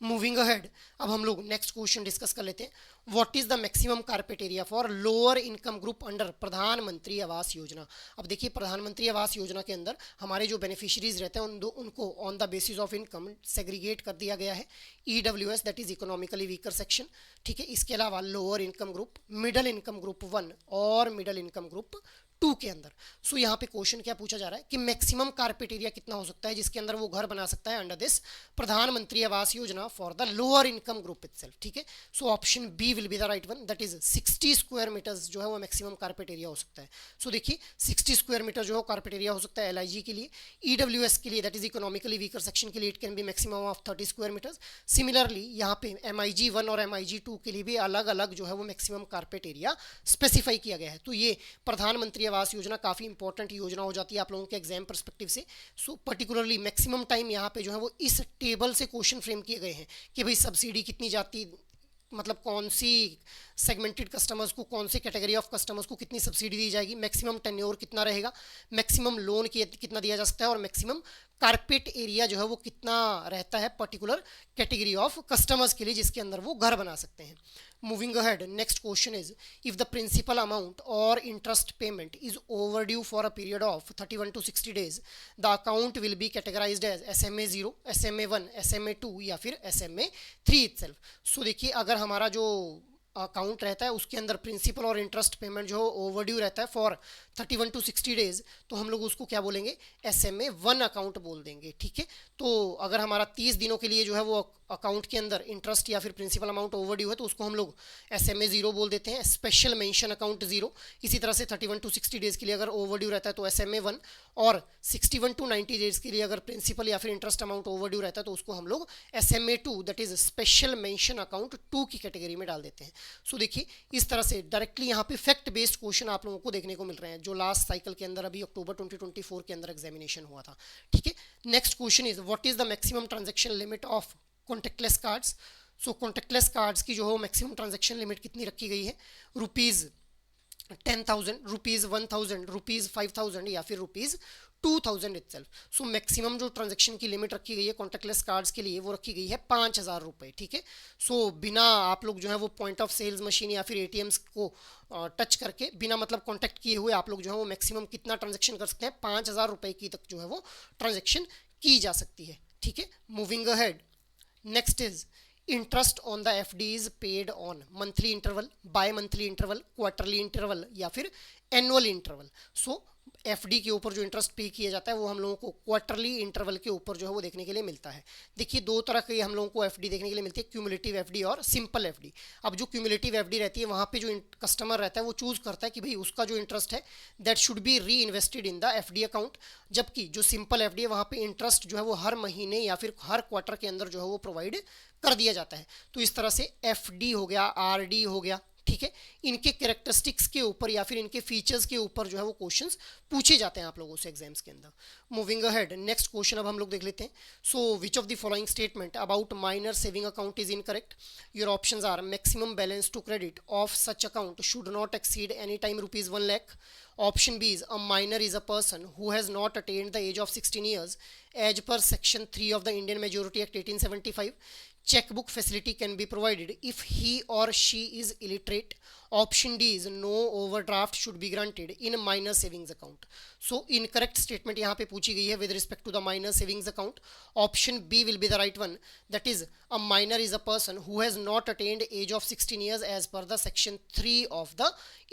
Moving ahead, अब हम लोग next question discuss कर लेते हैं, what is the maximum carpet area for lower income group under प्रधानमंत्री आवास योजना। अब देखिए प्रधानमंत्री आवास योजना के अंदर हमारे जो बेनिफिशियरीज रहते हैं उनको on the basis of income segregate कर दिया गया है। EWS that is economically weaker section, ठीक है। इसके अलावा lower income group, middle income group 1 और मिडल इनकम ग्रुप 2 के अंदर। सो यहाँ पे क्वेश्चन क्या पूछा जा रहा है कि मैक्सिमम कारपेट एरिया कितना हो सकता है जिसके अंदर वो घर बना सकता है under this Pradhan Mantri Awas Yojana for the lower income group itself, ठीक है। So option B will be the right one, that is 60 square metres जो है वो मैक्सिमम कारपेट एरिया हो सकता है। सो देखिए 60 स्क्वायर मीटर जो है कारपेट एरिया हो सकता है एलआईजी के लिए, ईडब्ल्यूएस के लिए that is economically weaker section के लिए it can be maximum of 30 square metres. Similarly यहाँ पे एमआईजी 1 और एमआईजी 2 के लिए भी अलग अलग जो है वो मैक्सिमम कारपेट एरिया स्पेसिफाई किया गया है। तो ये प्रधानमंत्री आवास योजना काफ़ी इंपॉर्टेंट योजना हो जाती है आप लोगों के एग्जाम परस्पेक्टिव से। सो पर्टिकुलरली मैक्सिमम टाइम यहाँ पे जो है वो इस टेबल से क्वेश्चन फ्रेम किए गए हैं कि भाई सब्सिडी कितनी जाती, मतलब कौन सी सेगमेंटेड कस्टमर्स को, कौन सी कैटेगरी ऑफ कस्टमर्स को कितनी सब्सिडी दी जाएगी, मैक्सिमम टेन्योर कितना रहेगा, मैक्सिमम लोन कितना दिया जा सकता है और मैक्सिमम कारपेट एरिया जो है वो कितना रहता है पर्टिकुलर कैटेगरी ऑफ कस्टमर्स के लिए जिसके अंदर वो घर बना सकते हैं। Moving ahead, next question is if the principal amount और interest payment is overdue for a period of 31 to 60 days the account will be categorised as SMA 0, SMA 1, SMA 2 या फिर SMA 3 इटसेल्फ। सो देखिए अगर हमारा जो account रहता है उसके अंदर प्रिंसिपल और इंटरेस्ट पेमेंट जो ओवरड्यू रहता है फॉर 31 to 60 days तो हम लोग उसको क्या बोलेंगे, SMA 1 अकाउंट बोल देंगे, ठीक है। तो अगर हमारा 30 दिनों के लिए जो है वो अकाउंट के अंदर इंटरेस्ट या फिर प्रिंसिपल अमाउंट ओवरड्यू है तो उसको हम लोग SMA 0 बोल देते हैं, स्पेशल मेंशन अकाउंट 0। इसी तरह से 31 to 60 डेज के लिए अगर ओवरड्यू रहता है तो SMA 1, और 61 to 90 डेज के लिए अगर प्रिंसिपल या फिर इंटरेस्ट अमाउंट ओवरड्यू रहता है तो उसको हम लोग SMA 2 that is special mention account 2 की कैटेगरी में डाल देते हैं। सो देखिए इस तरह से डायरेक्टली यहाँ पे फैक्ट बेस्ड क्वेश्चन आप लोगों को देखने को मिल रहे हैं जो लास्ट साइकिल के अंदर अभी अक्टूबर 2024 के अंदर एग्जामिनेशन हुआ था। ठीक है, next question is what is the maximum transaction limit of contact lens cards. So contact lens cards की जो है मैक्सिमम ट्रांजैक्शन लिमिट कितनी रखी गई है, ₹10,000, ₹1,000, ₹5,000 या फिर ₹2,000 इटसेल्फ। सो मैक्सिमम जो ट्रांजैक्शन की लिमिट रखी गई है कॉन्टेक्टलेस कार्ड्स के लिए वो रखी गई है ₹5,000। ठीक है, सो बिना आप लोग जो है वो पॉइंट ऑफ सेल्स मशीन या फिर ATMs को टच करके बिना मतलब कॉन्टैक्ट किए हुए आप लोग जो है वो मैक्सिमम कितना ट्रांजैक्शन कर सकते हैं, ₹5,000 की तक जो है वो ट्रांजैक्शन की जा सकती है। ठीक है, moving ahead, next is interest on the FD is paid on monthly interval, bimonthly interval, quarterly interval या फिर एनुअल इंटरवल। सो FD के ऊपर जो इंटरेस्ट पे किया जाता है वो हम लोगों को क्वार्टरली इंटरवल के ऊपर जो है वो देखने के लिए मिलता है। देखिए दो तरह की हम लोगों को FD देखने के लिए मिलती है, क्यूमुलेटिव FD और सिंपल FD। अब जो क्यूमुलेटिव FD रहती है वहाँ पे जो कस्टमर रहता है वो चूज करता है कि भाई उसका जो इंटरेस्ट है दैट शुड बी री invested in the FD account, जबकि जो सिंपल FD है वहाँ पे इंटरेस्ट जो है वो हर महीने या फिर हर क्वार्टर के अंदर जो है वो प्रोवाइड कर दिया जाता है। तो इस तरह से FD हो गया, RD हो गया। ठीक है, इनके कैरेक्टरिस्टिक्स के ऊपर या फिर इनके फीचर्स के ऊपर जो है वो क्वेश्चंस पूछे जाते हैं आप लोगों से एग्जाम्स के अंदर। मूविंग अहेड, नेक्स्ट क्वेश्चन अब हम लोग देख लेते हैं। So which of the following statement about minor saving account is incorrect. Your options are maximum balance to credit of such account should not exceed any time ₹1 lakh। Option B is a minor is a person who has not attained the age of 16 years as per section 3 of the Indian Majority Act 1875. Checkbook facility can be provided if he or she is illiterate. Option D is no overdraft should be granted in minor savings account. So incorrect statement यहाँ पे पूछी गई है with respect to the minor savings account. Option B will be the right one. That is a minor is a person who has not attained age of 16 years as per the section 3 of the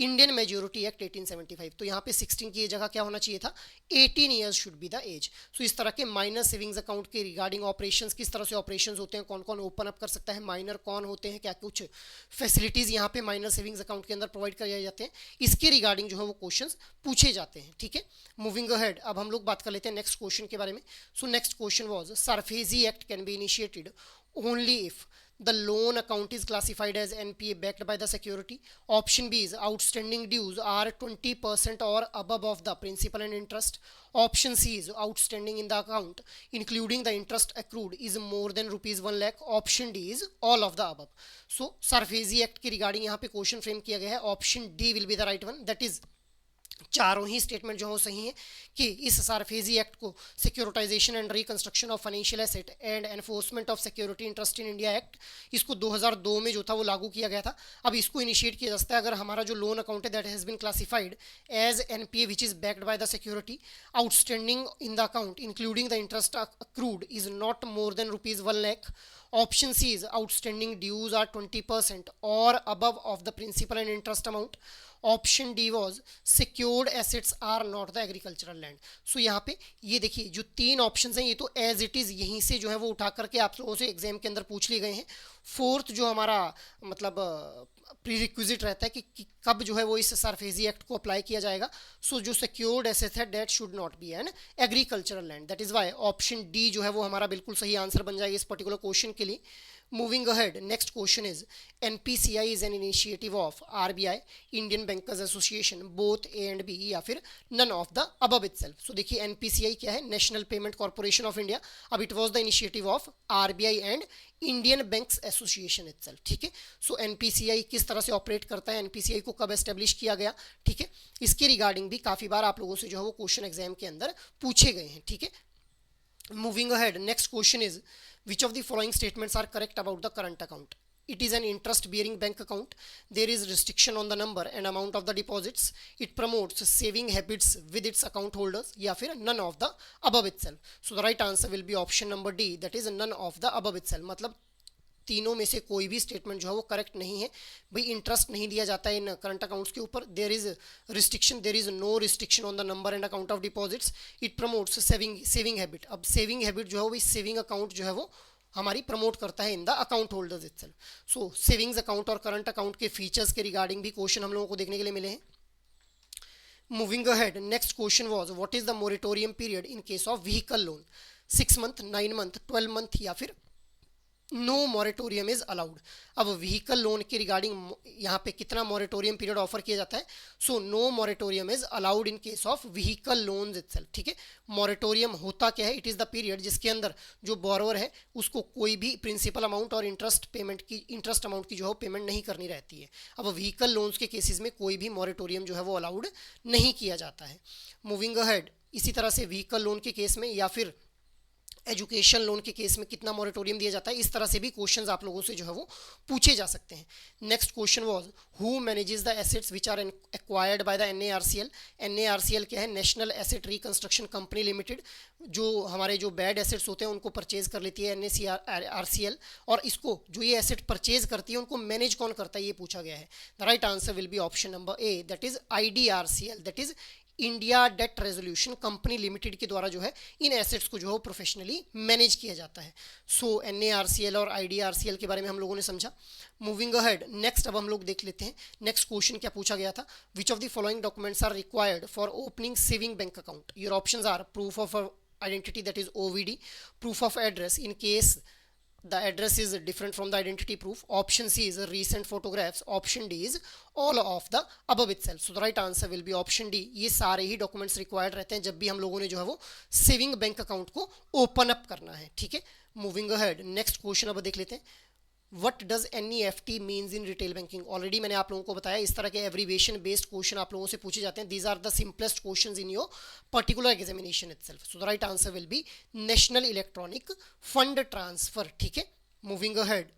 Indian Majority Act 1875. तो यहाँ पे 16 की जगह क्या होना चाहिए था, 18 years should be the age. So इस तरह के माइनर सेविंग्स अकाउंट के रिगार्डिंग ऑपरेशंस, किस तरह से ऑपरेशंस होते हैं, कौन कौन ओपन अप कर सकता है, माइनर कौन होते हैं, क्या कुछ फैसिलिटीज यहाँ पे माइनर सेविंग्स अकाउंट के अंदर प्रोवाइड किए जाते हैं, इसके रिगार्डिंग जो है वो क्वेश्चंस पूछे जाते हैं। ठीक है, मूविंग अहेड, अब हम लोग बात कर लेते हैं नेक्स्ट क्वेश्चन के बारे में। सो next question was SARFAESI act can be initiated only if the loan account is classified as NPA backed by the security. Option B is outstanding dues are 20% or above of the principal and interest. Option C is outstanding in the account including the interest accrued is more than ₹1 lakh. Option D is all of the above. So SARFAESI act के regarding यहाँ पे question frame किया गया है। Option D will be the right one, that is चारों ही statement जो हो सही है कि इस सरफेजी एक्ट को securitisation and reconstruction of financial asset and enforcement of security interest in India act, इसको 2002 में जो था वो लागू किया गया था। अब इसको इनिशिएट किया जा सकता है अगर हमारा जो लोन अकाउंट है that has been classified as NPA which is backed by the security, outstanding in the account including the interest accrued is not more than ₹1 lakh. Option C is outstanding dues are 20% or above of the principal and interest amount. Option D was secured assets are not the agricultural land. So यहाँ पे ये देखिए जो तीन options हैं ये तो as it is यहीं से जो है वो उठा करके आप लोगों से एग्जाम के अंदर पूछ लिए गए हैं। फोर्थ जो हमारा मतलब प्री रिक्विजिट रहता है कि कब जो है वो इस सरफेजी एक्ट को अप्लाई किया जाएगा। सो जो सिक्योर्ड एसेट है that should not be an agricultural land, that is why option D जो है वो हमारा बिल्कुल सही आंसर बन जाएगा इस पर्टिकुलर क्वेश्चन के लिए। Moving ahead, next question is NPCI is an initiative of RBI, Indian Bankers Association, both A and B या फिर none of the above itself. So देखिए NPCI क्या है, National Payment Corporation of India. अब it was the initiative of RBI and Indian banks association itself. ठीक है, सो NPCI किस तरह से ऑपरेट करता है, NPCI को कब एस्टेब्लिश किया गया, ठीक है, इसके रिगार्डिंग भी काफ़ी बार आप लोगों से जो है वो क्वेश्चन एग्जाम के अंदर पूछे गए हैं। ठीक है, moving ahead, next question is which of the following statements are correct about the current account. It is an interest bearing bank account. There is restriction on the number and amount of the deposits. It promotes saving habits with its account holders या फिर none of the above itself. So the right answer will be option number D, that is none of the above itself. मतलब तीनों में से कोई भी statement जो है वो करेक्ट नहीं है। भाई इंटरेस्ट नहीं दिया जाता है इन करंट अकाउंट्स के ऊपर, there is restriction, there is no restriction on the number and account of deposits, it promotes saving habit. अब सेविंग हैबिट जो है वो सेविंग अकाउंट जो है वो हमारी प्रमोट करता है इन the account holders itself. So savings account और करंट अकाउंट के फीचर्स के रिगार्डिंग भी क्वेश्चन हम लोगों को देखने के लिए मिले हैं। Moving ahead, next question was what is the moratorium period in case of vehicle loan, 6 month, 9 month, 12 month या फिर नो मॉरेटोरियम इज अलाउड। अब व्हीकल लोन के रिगार्डिंग यहाँ पे कितना मॉरेटोरियम पीरियड ऑफर किया जाता है। सो no moratorium is allowed in case of vehicle loans itself. ठीक है, मॉरेटोरियम होता क्या है, इट इज़ द पीरियड जिसके अंदर जो बोरोवर है उसको कोई भी प्रिंसिपल अमाउंट और इंटरेस्ट अमाउंट की जो है पेमेंट नहीं करनी रहती है। अब व्हीकल लोन्स के केसेस में कोई भी मॉरेटोरियम जो है वो अलाउड नहीं किया जाता है। मूविंग अहेड, इसी तरह से व्हीकल लोन के केस में या फिर एजुकेशन लोन के केस में कितना मॉरेटोरियम दिया जाता है, इस तरह से भी क्वेश्चंस आप लोगों से जो है वो पूछे जा सकते हैं। Next question was who manages the assets which are acquired by the NARCL. NARCL क्या है, national asset reconstruction company limited. जो हमारे जो बैड एसेट्स होते हैं उनको परचेज कर लेती है एनएआरसीएल, और इसको जो ये एसेट परचेज करती है उनको मैनेज कौन करता है, ये पूछा गया है। The right answer will be option number A, that is IDRCL, that is India debt resolution company limited के द्वारा जो है इन एसेट्स को जो है प्रोफेशनली मैनेज किया जाता है। सो एनएआरसीएल और आईडीआरसीएल के बारे में हम लोगों ने समझा। मूविंग अहेड, नेक्स्ट अब हम लोग देख लेते हैं नेक्स्ट क्वेश्चन क्या पूछा गया था। Which of the following documents are required for opening saving bank account. Your options are proof of identity, that is OVD, proof of address in case the address is different from the identity proof, option C is recent photographs, option D is all of the above itself. So the right answer will be option D. ये सारे ही documents required रहते हैं जब भी हम लोगों ने जो है वो सेविंग बैंक अकाउंट को ओपन अप करना है। ठीक है, मूविंग अहेड, नेक्स्ट क्वेश्चन अब देख लेते हैं। What does NEFT means in retail banking. Already मैंने आप लोगों को बताया इस तरह के एवरीवेशन बेस्ड क्वेश्चन आप लोगों से पूछे जाते हैं। These are the simplest questions in your particular examination itself. So the right answer will be national electronic fund transfer. ठीक है, मूविंग अहेड,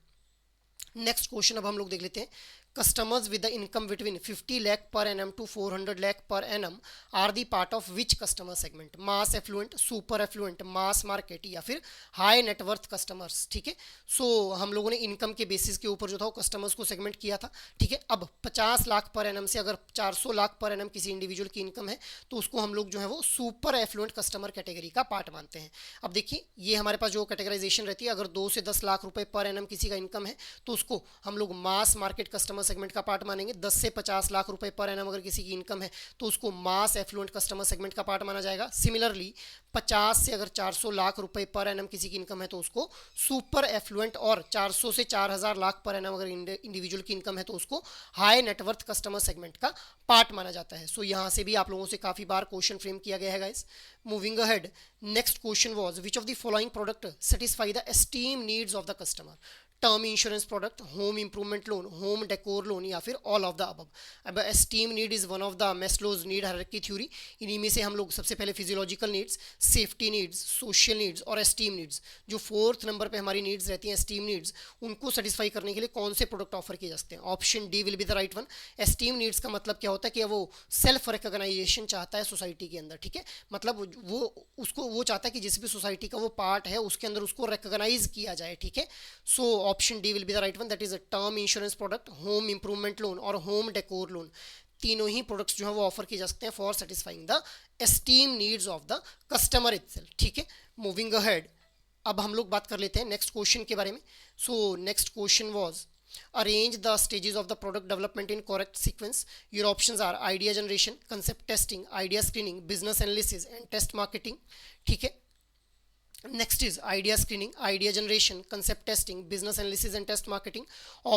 नेक्स्ट क्वेश्चन अब हम लोग देख लेते हैं। Customers with the income between 50 lakh per annum to 400 lakh per annum are the part of which customer segment? Mass affluent, super affluent, mass market या फिर high net worth customers। ठीक है, सो हम लोगों ने इनकम के बेसिस के ऊपर जो था वो कस्टमर्स को सेगमेंट किया था। ठीक है, अब 50 लाख पर एनम से अगर 400 लाख पर एनम किसी इंडिविजुअल की इनकम है तो उसको हम लोग जो है वो सुपर एफ्लुएंट कस्टमर कैटेगरी का पार्ट मानते हैं। अब देखिए ये हमारे पास जो कैटेगराइजेशन रहती है, अगर 2 से 10 लाख रुपए पर एनम किसी का इनकम है तो उसको हम लोग मास मार्केट कस्टमर सेगमेंट का पार्ट मानेंगे। 10 से 50 लाख रुपए पर एनम अगर किसी की इनकम है तो उसको मास एफ्लुएंट कस्टमर सेगमेंट का पार्ट माना जाएगा। सिमिलरली 50 से अगर 400 लाख रुपए पर एनम किसी की इनकम है तो उसको सुपर एफ्लुएंट, और 400 से 4000 लाख पर एनम अगर इंडिविजुअल की इनकम है तो उसको हाई नेटवर्थ कस्टमर सेगमेंट का पार्ट माना जाता है। सो यहाँ से भी आप लोगों से काफ़ी बार क्वेश्चन फ्रेम किया गया है guys. Moving ahead, next question was which of the following product satisfy the esteem needs of the customer. Term insurance product, home improvement loan, home decor loan या फिर ऑल ऑफ द अबव। अब esteem need is one of the Maslow's need hierarchy theory. इन्हीं में से हम लोग सबसे पहले physiological needs, safety needs, social needs और एस्टीम नीड्स, जो 4th नंबर पे हमारी नीड्स रहती हैं एस्टीम नीड्स, उनको सेटिस्फाई करने के लिए कौन से प्रोडक्ट ऑफर किए जा सकते हैं। Option D will be the right one. Esteem needs का मतलब क्या होता है कि वो सेल्फ रिकॉग्नाइजेशन चाहता है सोसाइटी के अंदर। ठीक है, मतलब वो चाहता है कि जिस भी सोसाइटी का वो पार्ट है उसके अंदर उसको रिकॉग्नाइज किया जाए। ठीक है, so option D will be the right one, that is a term insurance product, home improvement loan और होम डेकोर लोन। तीनों ही प्रोडक्ट्स जो है वो ऑफर किए जा सकते हैं for satisfying the esteem needs of the customer itself. ठीक है, मूविंग अहेड, अब हम लोग बात कर लेते हैं नेक्स्ट क्वेश्चन के बारे में। सो next question was arrange the stages of the product development in correct sequence. Your options are idea generation, concept testing, idea screening, business analysis and test marketing. ठीक है, next is idea screening, idea generation, concept testing, business analysis and test marketing.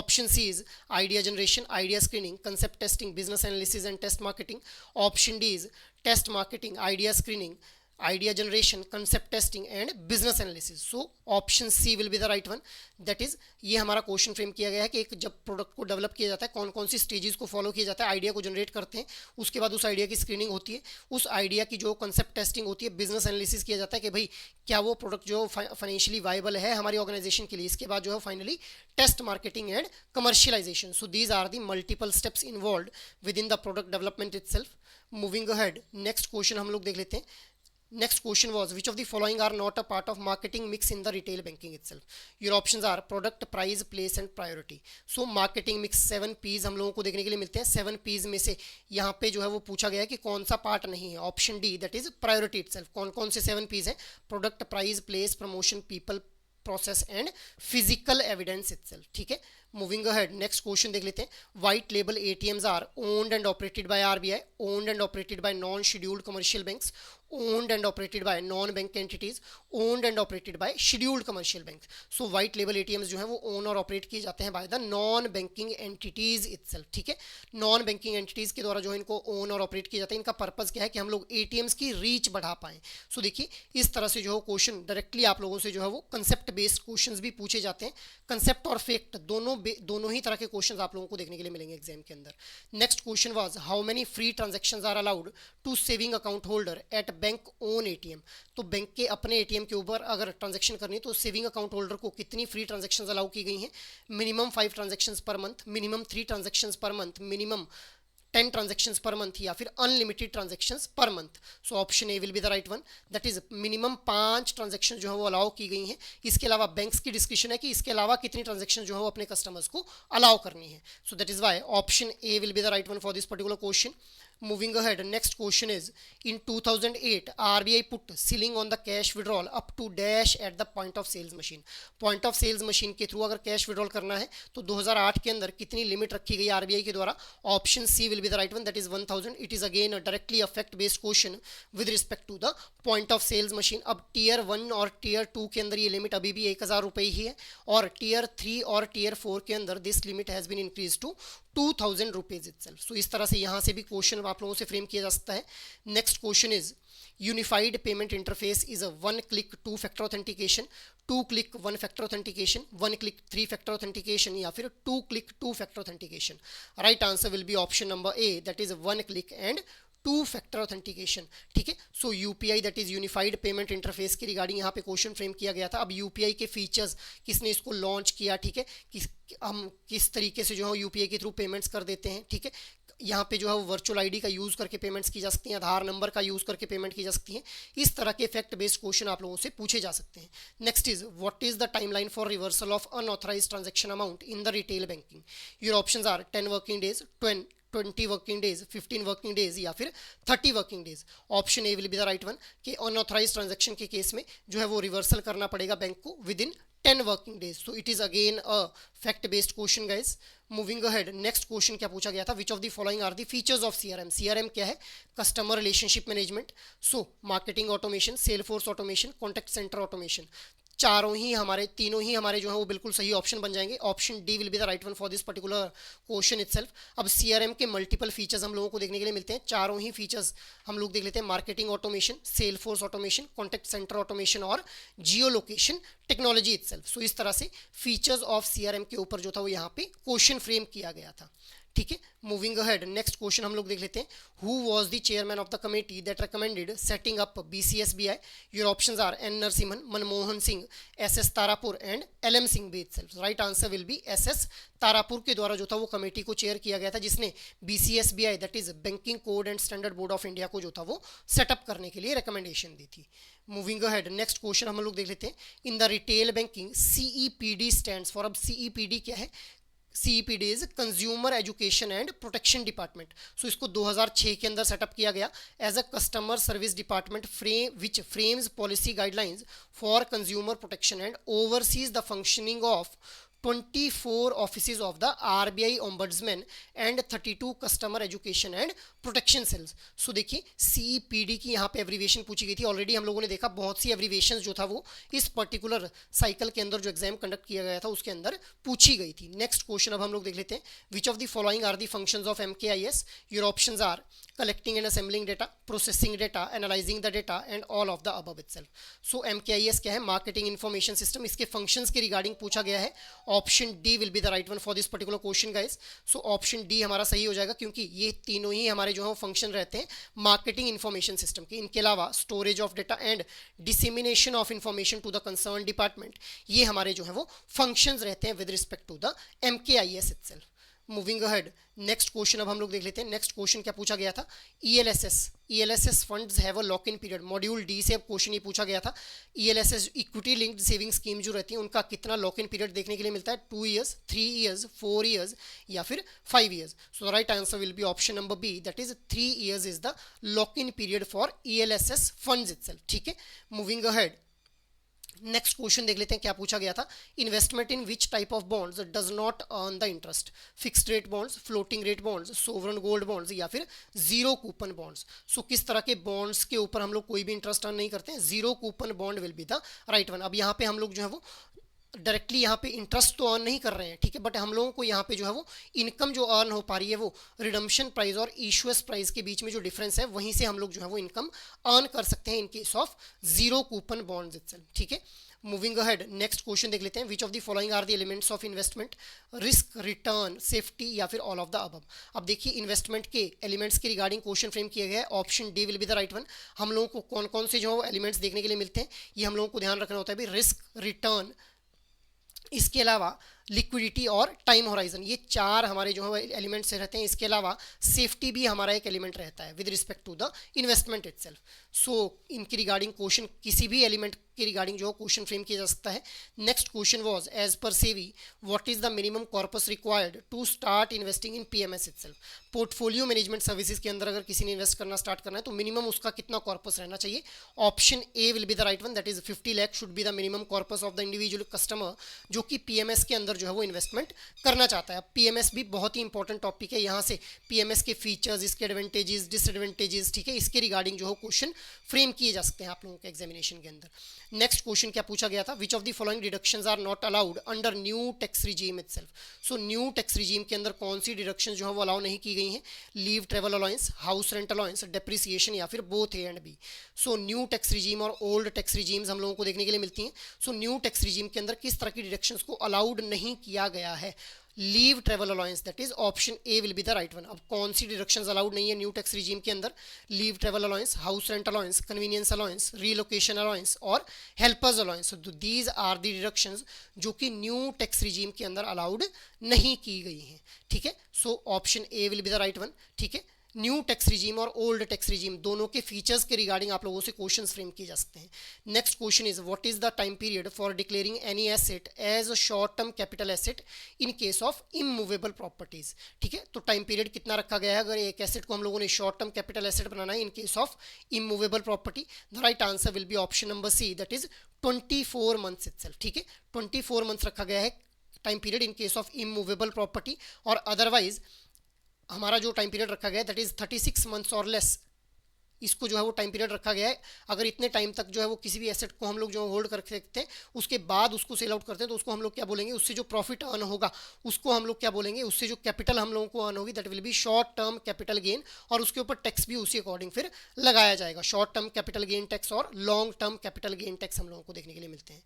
Option C is idea generation, idea screening, concept testing, business analysis and test marketing. Option D is test marketing, idea screening, idea generation, concept testing and business analysis. So option C will be the right one, that is ये हमारा question frame किया गया है कि एक जब product को develop किया जाता है कौन कौन सी स्टेजेस को फॉलो किया जाता है। आइडिया को जनरेट करते हैं, उसके बाद उस आइडिया की स्क्रीनिंग होती है, उस आइडिया की जो कंसेप्ट टेस्टिंग होती है, बिजनेस एनालिसिस किया जाता है कि भाई क्या वो प्रोडक्ट जो फाइनेंशियली वाइबल है हमारी ऑर्गेनाइजेशन के लिए। इसके बाद जो है finally test marketing and commercialisation. So these are the multiple steps involve within the product development itself. Moving ahead, next question हम लोग देख लेते हैं। Next question was which of the following are not a part of marketing mix in the retail banking itself. Your options are product, price, place and priority. So marketing mix 7 P's हम लोगों को देखने के लिए मिलते हैं। 7 P's में से यहाँ पे जो है वो पूछा गया है कि कौन सा पार्ट नहीं है। Option D, that is priority itself. कौन कौन से 7 P's हैं? Product, price, place, promotion, people, process and physical evidence itself, ठीक है। मूविंग अहेड नेक्स्ट क्वेश्चन देख लेते हैं। White label ATMs are owned and operated by RBI, owned and operated by non scheduled commercial banks, owned and operated by non bank entities, owned and operated by scheduled commercial banks. So white label ATMs जो है वो own और operate किए जाते हैं by the non banking entities itself, ठीक है। non banking entities के द्वारा जो है इनको own और operate किए जाते हैं। इनका पर्पस क्या है कि हम लोग ATMs की रीच बढ़ा पाएं। सो देखिए इस तरह से जो है क्वेश्चन डायरेक्टली आप लोगों से जो है वो कंसेप्ट बेस्ड क्वेश्चंस भी पूछे जाते हैं। कंसेप्ट और फैक्ट दोनों ही तरह के क्वेश्चंस आप लोगों को देखने के लिए मिलेंगे एग्जाम के अंदर। Next question was how many free transactions are allowed to saving account holder at bank own ATM. तो बैंक के अपने एटीएम के ऊपर अगर ट्रांजैक्शन करनी है तो सेविंग अकाउंट होल्डर को कितनी फ्री ट्रांजैक्शंस अलाउ की गई हैं? Minimum 5 transactions per month, minimum 3 transactions per month, minimum 10 transactions per month या फिर unlimited transactions per month. So option A will be the right one, that is minimum 5 transaction जो है वो allow की गई हैं। इसके अलावा बैंक्स की डिस्क्रिप्शन है कि इसके अलावा कितनी ट्रांजैक्शन जो है वो अपने कस्टमर्स को अलाउ करनी है। So that is why option A will be the right one for this particular question. Moving ahead, next question is in 2008 RBI put ceiling on the cash withdrawal up to dash at the point of sales machine. Point of sales machine के through अगर cash withdrawal करना है तो 2008 के अंदर कितनी limit रखी गई आरबीआई के द्वारा? Option C will be the right one, that is 1000. It is again directly a fact based question with respect to the point of sales machine. अब टीयर 1 और टीयर 2 के अंदर ये लिमिट अभी भी 1000 रुपये ही है और टीयर 3 और टीयर 4 के अंदर this limit has been increase to 2000 rupees itself. सो इस तरह से यहाँ से भी क्वेश्चन आप लोगों से फ्रेम किया जा सकता है। Next question is unified payment interface is a 1 click 2 factor authentication, 2 click 1 factor authentication, 1 click 3 factor authentication या फिर 2 click 2 factor authentication. Right answer will be option number A, that is 1 click and 2 factor authentication, ठीक है। So UPI that is unified payment interface की regarding यहाँ पे question frame किया गया था। अब यूपीआई के फीचर्स किसने इसको लॉन्च किया, ठीक है, हम किस तरीके से जो है यूपीआई के थ्रू पेमेंट्स कर देते हैं, ठीक है। यहाँ पे जो है वो वर्चुअल आईडी का यूज़ करके पेमेंट्स की जा सकती हैं, आधार नंबर का यूज़ करके पेमेंट की जा सकती हैं। इस तरह के फैक्ट बेस्ड क्वेश्चन आप लोगों से पूछे जा सकते हैं। Next is what is the timeline for reversal of unauthorised transaction amount in the retail banking. Your options are 10 working days, 20 working days, 15 working days या फिर 30 working days. Option A will be the right one कि unauthorised transaction के case में जो है वो reversal करना पड़ेगा बैंक को within 10 working days. So it is again a fact based question guys. Moving ahead next question क्या पूछा गया था? Which of the following are the features of CRM. CRM क्या है? Customer relationship management, so marketing automation, sale force automation, contact centre automation. तीनों ही हमारे जो है वो बिल्कुल सही ऑप्शन बन जाएंगे। Option D will be the right one for this particular question itself. अब सीआरएम के मल्टीपल फीचर्स हम लोगों को देखने के लिए मिलते हैं। चारों ही फीचर्स हम लोग देख लेते हैं, marketing automation, sale force automation, contact centre automation और जियो लोकेशन टेक्नोलॉजी इटसेल्फ। सो इस तरह से फीचर्स ऑफ सीआरएम के ऊपर जो था वो यहाँ पे क्वेश्चन फ्रेम किया गया था, ठीक है। मूविंग अहेड नेक्स्ट क्वेश्चन हम लोग देख लेते हैं। Who was the chairman of the committee that recommended setting up BCSBI. Your options are N Narasimhan, Manmohan Singh, SS Tarapore and LM Singh itself. Right answer will be SS Tarapore के द्वारा जो था वो कमेटी को चेयर किया गया था जिसने BCSBI that is banking code and standard board of India को जो था वो सेटअप करने के लिए रिकमेंडेशन दी थी। मूविंग अहेड नेक्स्ट क्वेश्चन हम लोग देख लेते हैं। In the retail banking CEPD stands for. अब सीईपीडी क्या है? CEPD is consumer education and protection department. So इसको 2006 के अंदर सेटअप किया गया as a customer service department which frames policy guidelines for consumer protection and oversees the functioning of 24 offices of the RBI ombudsman and 32 customer education and protection cells. So देखिए CEPD की यहाँ पे abbreviation पूछी गई थी। Already हम लोगों ने देखा बहुत सी एब्रीवेशन जो था वो इस पर्टिकुलर साइकिल के अंदर जो एग्जाम कंडक्ट किया गया था उसके अंदर पूछी गई थी। नेक्स्ट क्वेश्चन अब हम लोग देख लेते हैं। Which of the following are the functions of MKIS. Your options are collecting and assembling data, processing data, analyzing the data and all of the above itself. So MKIS क्या है? Marketing information system. इसके functions के regarding पूछा गया है। Option D will be the right one for this particular question guys. So option D हमारा सही हो जाएगा क्योंकि ये तीनों ही हमारे जो है फंक्शन रहते हैं मार्केटिंग इन्फॉर्मेशन सिस्टम के। इनके अलावा storage of data and dissemination of information to the concern department, ये हमारे जो है वो फंक्शंस रहते हैं with respect to the MKIS itself. Moving ahead next question अब हम लोग देख लेते हैं। नेक्स्ट क्वेश्चन क्या पूछा गया था? ELSS funds have a lock in period. Module D से अब क्वेश्चन ये पूछा गया था। ELSS equity linked saving scheme जो रहती है उनका कितना लॉक इन पीरियड देखने के लिए मिलता है? 2 ईयर्स, 3 ईयर्स, 4 ईयर्स या फिर 5 years. So the right answer will be option number B, that is 3 years is the lock in period for ELSS funds itself, ठीक है। मूविंग अहेड नेक्स्ट क्वेश्चन देख लेते हैं क्या पूछा गया था। Investment in which type of bonds does not earn the interest, fixed rate bonds, floating rate bonds, sovereign gold bonds या फिर जीरो कूपन बॉन्ड्स। सो किस तरह के बॉन्ड्स के ऊपर हम लोग कोई भी इंटरेस्ट अर्न नहीं करते हैं, zero coupon bond will be the right one. अब यहाँ पे हम लोग जो है वो डायरेक्टली यहाँ पे इंटरेस्ट तो अर्न नहीं कर रहे हैं, ठीक है, बट हम लोगों को यहाँ पे जो है वो इनकम जो अर्न हो पा रही है वो रिडम्पशन प्राइस और इशुएस प्राइस के बीच में जो डिफरेंस है वहीं से हम लोग जो है वो इनकम अर्न कर सकते हैं in case of zero coupon bonds itself, ठीक है। मूविंग अहेड, नेक्स्ट क्वेश्चन देख लेते हैं। Which of the following are the elements of investment, risk, return, safety या फिर ऑल ऑफ द अबव। अब देखिए इन्वेस्टमेंट के एलिमेंट्स के रिगार्डिंग क्वेश्चन फ्रेम किया गया है, option D will be the right one. हम लोगों को कौन कौन से जो एलिमेंट्स देखने के लिए मिलते हैं ये हम लोगों को ध्यान रखना होता है भी, रिस्क, रिटर्न, इसके अलावा लिक्विडिटी और टाइम होराइजन, ये चार हमारे जो है एलिमेंट्स रहते हैं। इसके अलावा सेफ्टी भी हमारा एक एलिमेंट रहता है with respect to the investment itself. So इनकी रिगार्डिंग क्वेश्चन किसी भी एलिमेंट के रिगार्डिंग जो क्वेश्चन फ्रेम किया जा सकता है। Next question was as per SEBI what is the minimum corpus required to start investing in PMS itself. Portfolio management services के अंदर अगर किसी ने इन्वेस्ट करना स्टार्ट करना है तो मिनिमम उसका कितना कॉर्पस रहना चाहिए। Option A will be the right one, that is 50 lakh should be the minimum corpus of the individual customer जो कि पीएमएस के अंदर जो है वो इन्वेस्टमेंट करना चाहता है। पीएमएस भी बहुत ही इंपॉर्टेंट टॉपिक है, यहाँ से पीएमएस के फीचर्स, इसके एडवांटेजेस, डिसएडवांटेजेस, ठीक है, इसके रिगार्डिंग जो है क्वेश्चन फ्रेम किए जा सकते हैं आप लोगों के एग्जामिनेशन के अंदर। नेक्स्ट क्वेश्चन क्या पूछा गया था, which of the following deductions are not allowed under new tax regime itself. So new tax regime के अंदर कौन सी डिडक्शंस जो है वो अलाउ नहीं की गई हैं, leave travel allowance, house rent allowance, depreciation या फिर both A and B. So new tax regime और ओल्ड टैक्स रिजीम्स हम लोगों को देखने के लिए मिलती हैं। सो न्यू टैक्स रिजीम के अंदर किस तरह की डिडक्शंस को अलाउड नहीं किया गया है, leave travel allowance, that is option A will be the right one. अब कौन सी डिडक्शंस अलाउड नहीं है न्यू टैक्स रिजीम के अंदर, leave travel allowance, house rent allowance, conveyance allowance, relocation allowance और helpers allowance. So these are the deductions जो कि new tax regime के अंदर अलाउड नहीं की गई हैं, ठीक है। So option A will be the right one, ठीक है। न्यू टैक्स रिजीम और ओल्ड टैक्स रिजीम दोनों के फीचर्स के रिगार्डिंग आप लोगों से क्वेश्चंस फ्रेम किए जा सकते हैं। Next question is what is the time period for declaring any asset as a short term capital asset in case of immovable properties, ठीक है। तो टाइम पीरियड कितना रखा गया है अगर एक एसेट को हम लोगों ने शॉर्ट टर्म कैपिटल एसेट बनाना है in case of immovable property. The right answer will be option number C, that is 24 months itself, ठीक है। 24 मंथ्स रखा गया है time period in case of immovable property, और अदरवाइज हमारा जो टाइम पीरियड रखा गया है दैट इज 36 मंथ्स और लेस, इसको जो है वो टाइम पीरियड रखा गया है। अगर इतने टाइम तक जो है वो किसी भी एसेट को हम लोग जो होल्ड कर सकते हैं उसके बाद उसको सेल आउट करते हैं तो उसको हम लोग क्या बोलेंगे, उससे जो प्रॉफिट अर्न होगा उसको हम लोग क्या बोलेंगे, उससे जो कैपिटल हम लोगों को अर्न होगी that will be short term capital gain, और उसके ऊपर टैक्स भी उसी अकॉर्डिंग फिर लगाया जाएगा। Short term capital gain tax और long term capital gain tax हम लोगों को देखने के लिए मिलते हैं।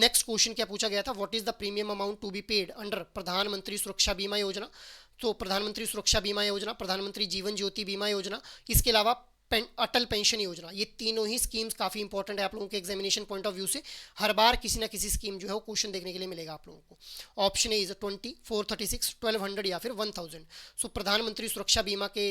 नेक्स्ट क्वेश्चन क्या पूछा गया था, what is the premium amount to be paid under Pradhan Mantri Suraksha बीमा योजना। तो प्रधानमंत्री सुरक्षा बीमा योजना, प्रधानमंत्री जीवन ज्योति बीमा योजना, इसके अलावा अटल पेंशन योजना, ये तीनों ही स्कीम्स काफ़ी इंपॉर्टेंट है आप लोगों के एग्जामिनेशन पॉइंट ऑफ व्यू से। हर बार किसी ना किसी स्कीम जो है वो क्वेश्चन देखने के लिए मिलेगा आप लोगों को। ऑप्शन ए इज 20, 436, 1200 या फिर 1000। सो प्रधानमंत्री सुरक्षा बीमा के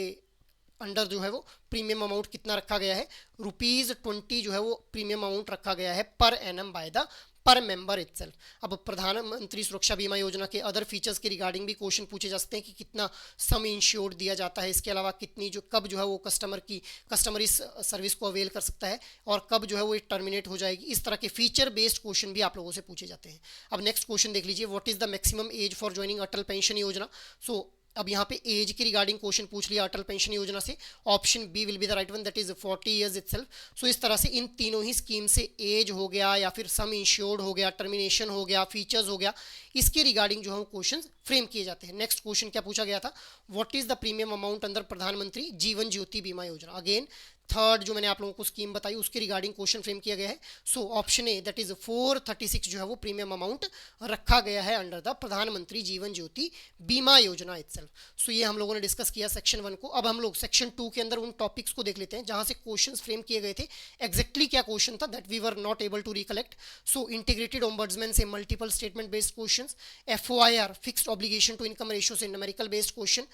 अंडर जो है वो प्रीमियम अमाउंट कितना रखा गया है, ₹20 जो है वो प्रीमियम अमाउंट रखा गया है पर एनम बाय द पर मेंबर इटसेल्फ। अब प्रधानमंत्री सुरक्षा बीमा योजना के अदर फीचर्स के रिगार्डिंग भी क्वेश्चन पूछे जा सकते हैं कि कितना सम इंश्योर्ड दिया जाता है, इसके अलावा कितनी जो कब जो है वो कस्टमर इस सर्विस को अवेल कर सकता है और कब जो है वो टर्मिनेट हो जाएगी। इस तरह के फीचर बेस्ड क्वेश्चन भी आप लोगों से पूछे जाते हैं। अब नेक्स्ट क्वेश्चन देख लीजिए, what is the maximum age for joining Atal Pension योजना। सो अब यहाँ पे एज के रिगार्डिंग क्वेश्चन पूछ लिया अटल पेंशन योजना से, option B will be the right one, that is 40 years itself. सो इस तरह से इन तीनों ही स्कीम से एज हो गया या फिर सम इंश्योर्ड हो गया, टर्मिनेशन हो गया, फीचर्स हो गया, इसके रिगार्डिंग जो है क्वेश्चन फ्रेम किए जाते हैं। नेक्स्ट क्वेश्चन क्या पूछा गया था, what is the premium amount under प्रधानमंत्री जीवन ज्योति बीमा योजना। अगेन थर्ड जो मैंने आप लोगों को स्कीम बताई उसके रिगार्डिंग क्वेश्चन फ्रेम किया गया है। So option A that is 436 जो है वो प्रीमियम अमाउंट रखा गया है अंडर द प्रधानमंत्री जीवन ज्योति बीमा योजना इटसेल्फ। सो ये हम लोगों ने डिस्कस किया सेक्शन 1 को। अब हम लोग सेक्शन 2 के अंदर उन टॉपिक्स को देख लेते हैं जहां से क्वेश्चंस फ्रेम किए गए थे। एग्जैक्टली क्या क्वेश्चन था that we were not able to recollect. So integrated ombudsman से multiple statement based questions, FOIR fixed obligation to income ratio से numerical based question,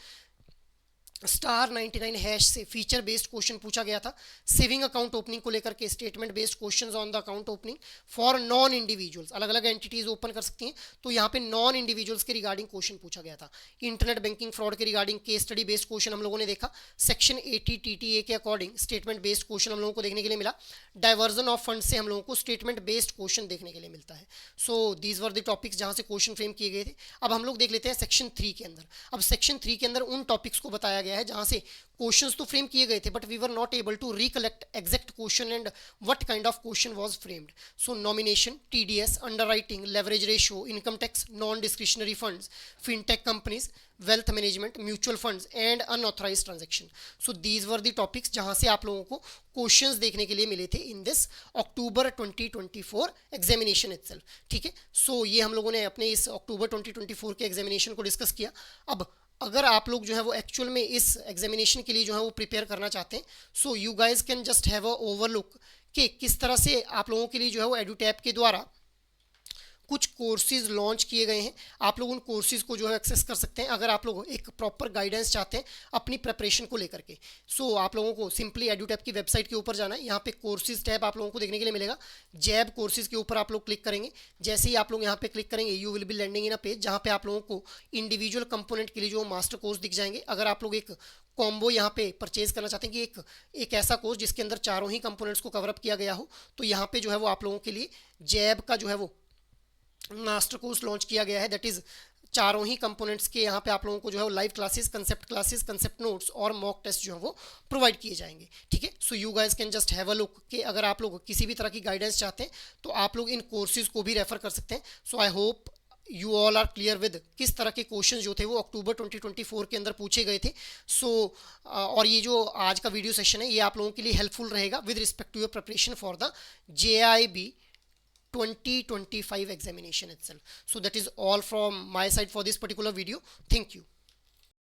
star 99 hash से फीचर बेस्ड क्वेश्चन पूछा गया था। सेविंग अकाउंट ओपनिंग को लेकर के statement based questions on the account opening for non individuals, अलग अलग एंटिटीज ओपन कर सकती हैं, तो यहाँ पे नॉन इंडिविजुअल्स के रिगार्डिंग क्वेश्चन पूछा गया था। इंटरनेट बैंकिंग फ्रॉड के regarding case study based question हम लोगों ने देखा। सेक्शन 80 TTA के अकॉर्डिंग स्टेटमेंट बेस्ड क्वेश्चन हम लोगों को देखने के लिए मिला। डाइवर्जन ऑफ फंड से हम लोगों को स्टेटमेंट बेस्ड क्वेश्चन देखने के लिए मिलता है। So these were the topics जहाँ से क्वेश्चन फ्रेम किए गए थे। अब हम लोग देख लेते हैं सेक्शन 3 के अंदर। अब सेक्शन 3 के अंदर उन टॉपिक्स को बताया गया है जहाँ से क्वेश्चंस तो फ्रेम किए गए थे, but we were not able to recollect exact question and what kind of question was framed. So nomination, TDS, underwriting, leverage ratio, income tax, non discretionary funds, fintech companies, wealth management, mutual funds and unauthorised transaction. So these were the topics जहां से आप लोगों को questions देखने के लिए मिले थे in this October 2024 examination itself. ठीक है, सो ये हम लोगों ने अपने इस अक्टूबर 2024 के एग्जामिनेशन को डिस्कस किया। अब अगर आप लोग जो है वो एक्चुअल में इस एग्जामिनेशन के लिए जो है वो प्रिपेयर करना चाहते हैं, so you guys can just have a overlook कि किस तरह से आप लोगों के लिए जो है वो एडुटैप के द्वारा कुछ कोर्सेज लॉन्च किए गए हैं। आप लोग उन कोर्सेज को जो है एक्सेस कर सकते हैं अगर आप लोग एक प्रॉपर गाइडेंस चाहते हैं अपनी प्रिपरेशन को लेकर के। सो आप लोगों को सिंपली एडुटैप की वेबसाइट के ऊपर जाना है। यहाँ पे कोर्सेज टैब आप लोगों को देखने के लिए मिलेगा। जैब कोर्सेज के ऊपर आप लोग क्लिक करेंगे। जैसे ही आप लोग यहाँ पे क्लिक करेंगे, you will be landing in a page जहाँ पे आप लोगों को इंडिविजुअल कंपोनेंट के लिए जो मास्टर कोर्स दिख जाएंगे। अगर आप लोग एक कॉम्बो यहाँ पे परचेज करना चाहते हैं कि एक ऐसा कोर्स जिसके अंदर चारों ही कंपोनेंट्स को कवरअप किया गया हो, तो यहाँ पे जो है वो आप लोगों के लिए जैब का जो है वो मास्टर कोर्स लॉन्च किया गया है। दैट इज चारों ही कंपोनेंट्स के यहाँ पे आप लोगों को जो है लाइव क्लासेस, कंसेप्ट नोट्स और मॉक टेस्ट जो है वो प्रोवाइड किए जाएंगे। ठीक है, so you guys can just have a look कि अगर आप लोग किसी भी तरह की गाइडेंस चाहते हैं तो आप लोग इन कोर्सेज को भी रेफर कर सकते हैं। So I hope you all are clear with किस तरह के क्वेश्चन जो थे वो अक्टूबर 2024 के अंदर पूछे गए थे। सो और ये जो आज का वीडियो सेशन है ये आप लोगों के लिए हेल्पफुल रहेगा with respect to your preparation for the JIB 2025 examination itself. So that is all from my side for this particular video. Thank you.